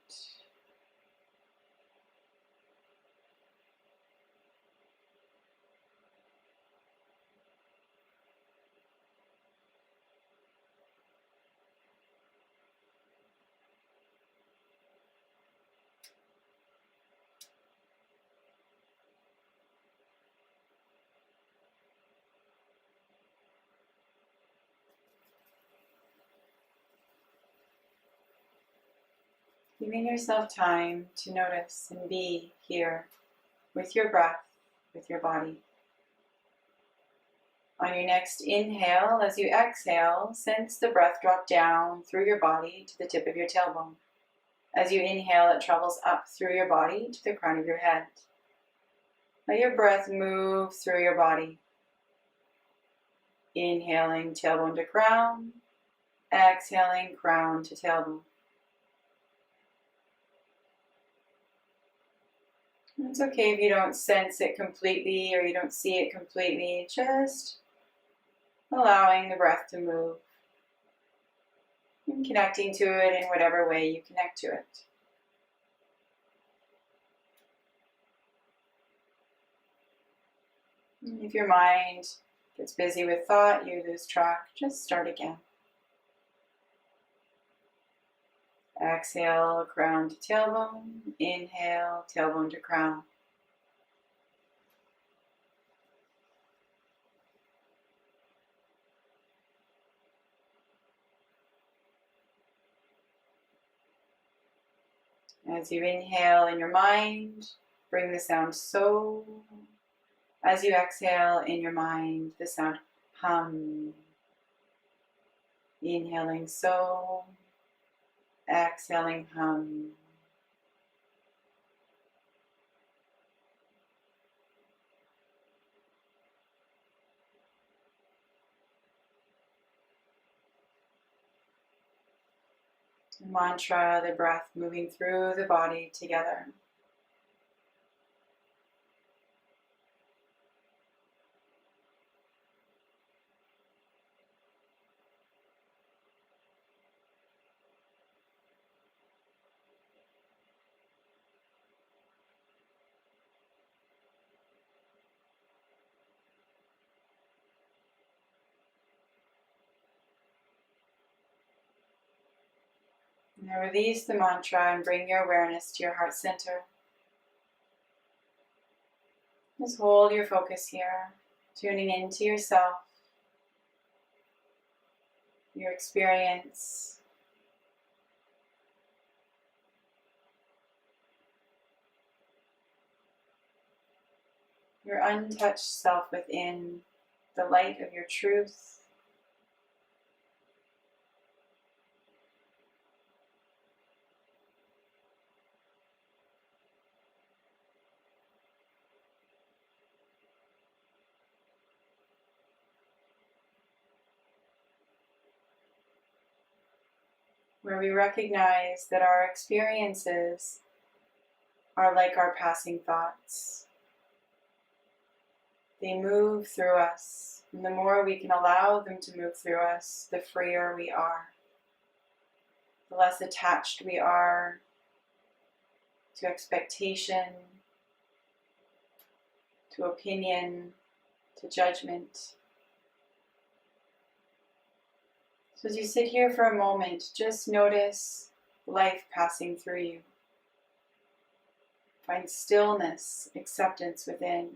Giving yourself time to notice and be here with your breath, with your body. On your next inhale, as you exhale, sense the breath drop down through your body to the tip of your tailbone. As you inhale, it travels up through your body to the crown of your head. Let your breath move through your body. Inhaling, tailbone to crown. Exhaling, crown to tailbone. It's okay if you don't sense it completely or you don't see it completely, just allowing the breath to move and connecting to it in whatever way you connect to it. If your mind gets busy with thought, you lose track, just start again. Exhale, crown to tailbone. Inhale, tailbone to crown. As you inhale in your mind, bring the sound so. As you exhale in your mind, the sound hum. Inhaling so. Exhaling hum. Mantra, the breath moving through the body together. Now release the mantra and bring your awareness to your heart center. Just hold your focus here, tuning into yourself, your experience, your untouched self within, the light of your truth. Where we recognize that our experiences are like our passing thoughts. They move through us, and the more we can allow them to move through us, the freer we are. The less attached we are to expectation, to opinion, to judgment. So as you sit here for a moment, just notice life passing through you. Find stillness, acceptance within.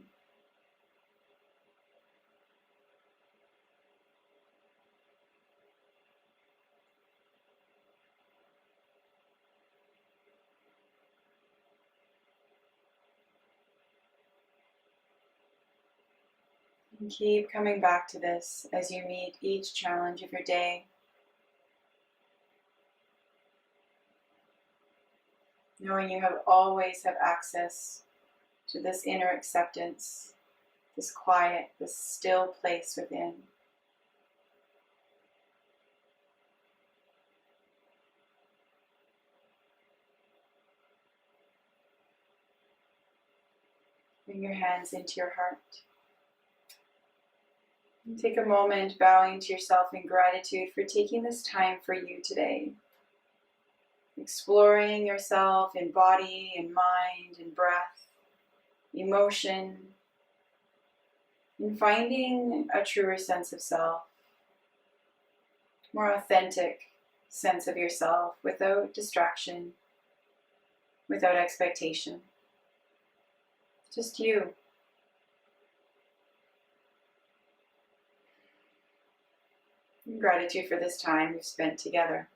And keep coming back to this as you meet each challenge of your day. Knowing you always have access to this inner acceptance, this quiet, this still place within. Bring your hands into your heart. And take a moment bowing to yourself in gratitude for taking this time for you today. Exploring yourself in body and mind and breath, emotion, and finding a truer sense of self, more authentic sense of yourself without distraction, without expectation. Just you. And gratitude for this time we've spent together.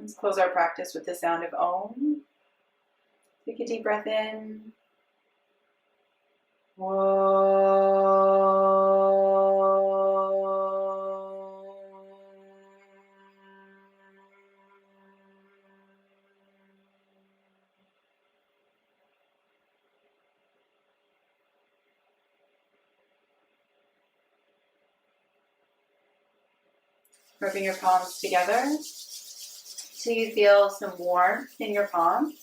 Let's close our practice with the sound of Om. Take a deep breath in. Rubbing your palms together so you feel some warmth in your palms.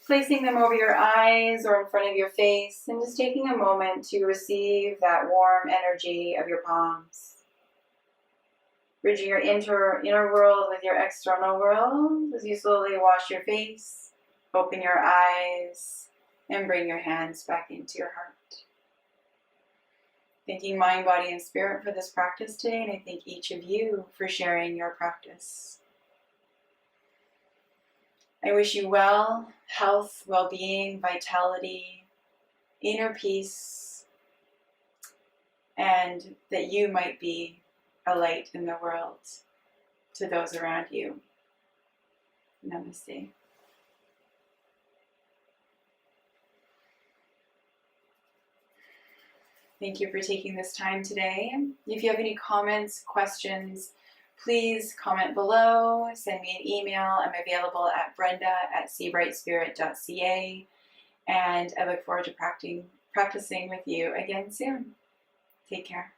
Placing them over your eyes or in front of your face and just taking a moment to receive that warm energy of your palms. Bridging your inner world with your external world as you slowly wash your face, open your eyes, and bring your hands back into your heart. Thanking mind, body, and spirit for this practice today, and I thank each of you for sharing your practice. I wish you well, health, well-being, vitality, inner peace, and that you might be a light in the world to those around you. Namaste. Thank you for taking this time today. If you have any comments, questions, please comment below, send me an email. I'm available at brenda@seabrightspirit.ca, and I look forward to practicing with you again soon. Take care.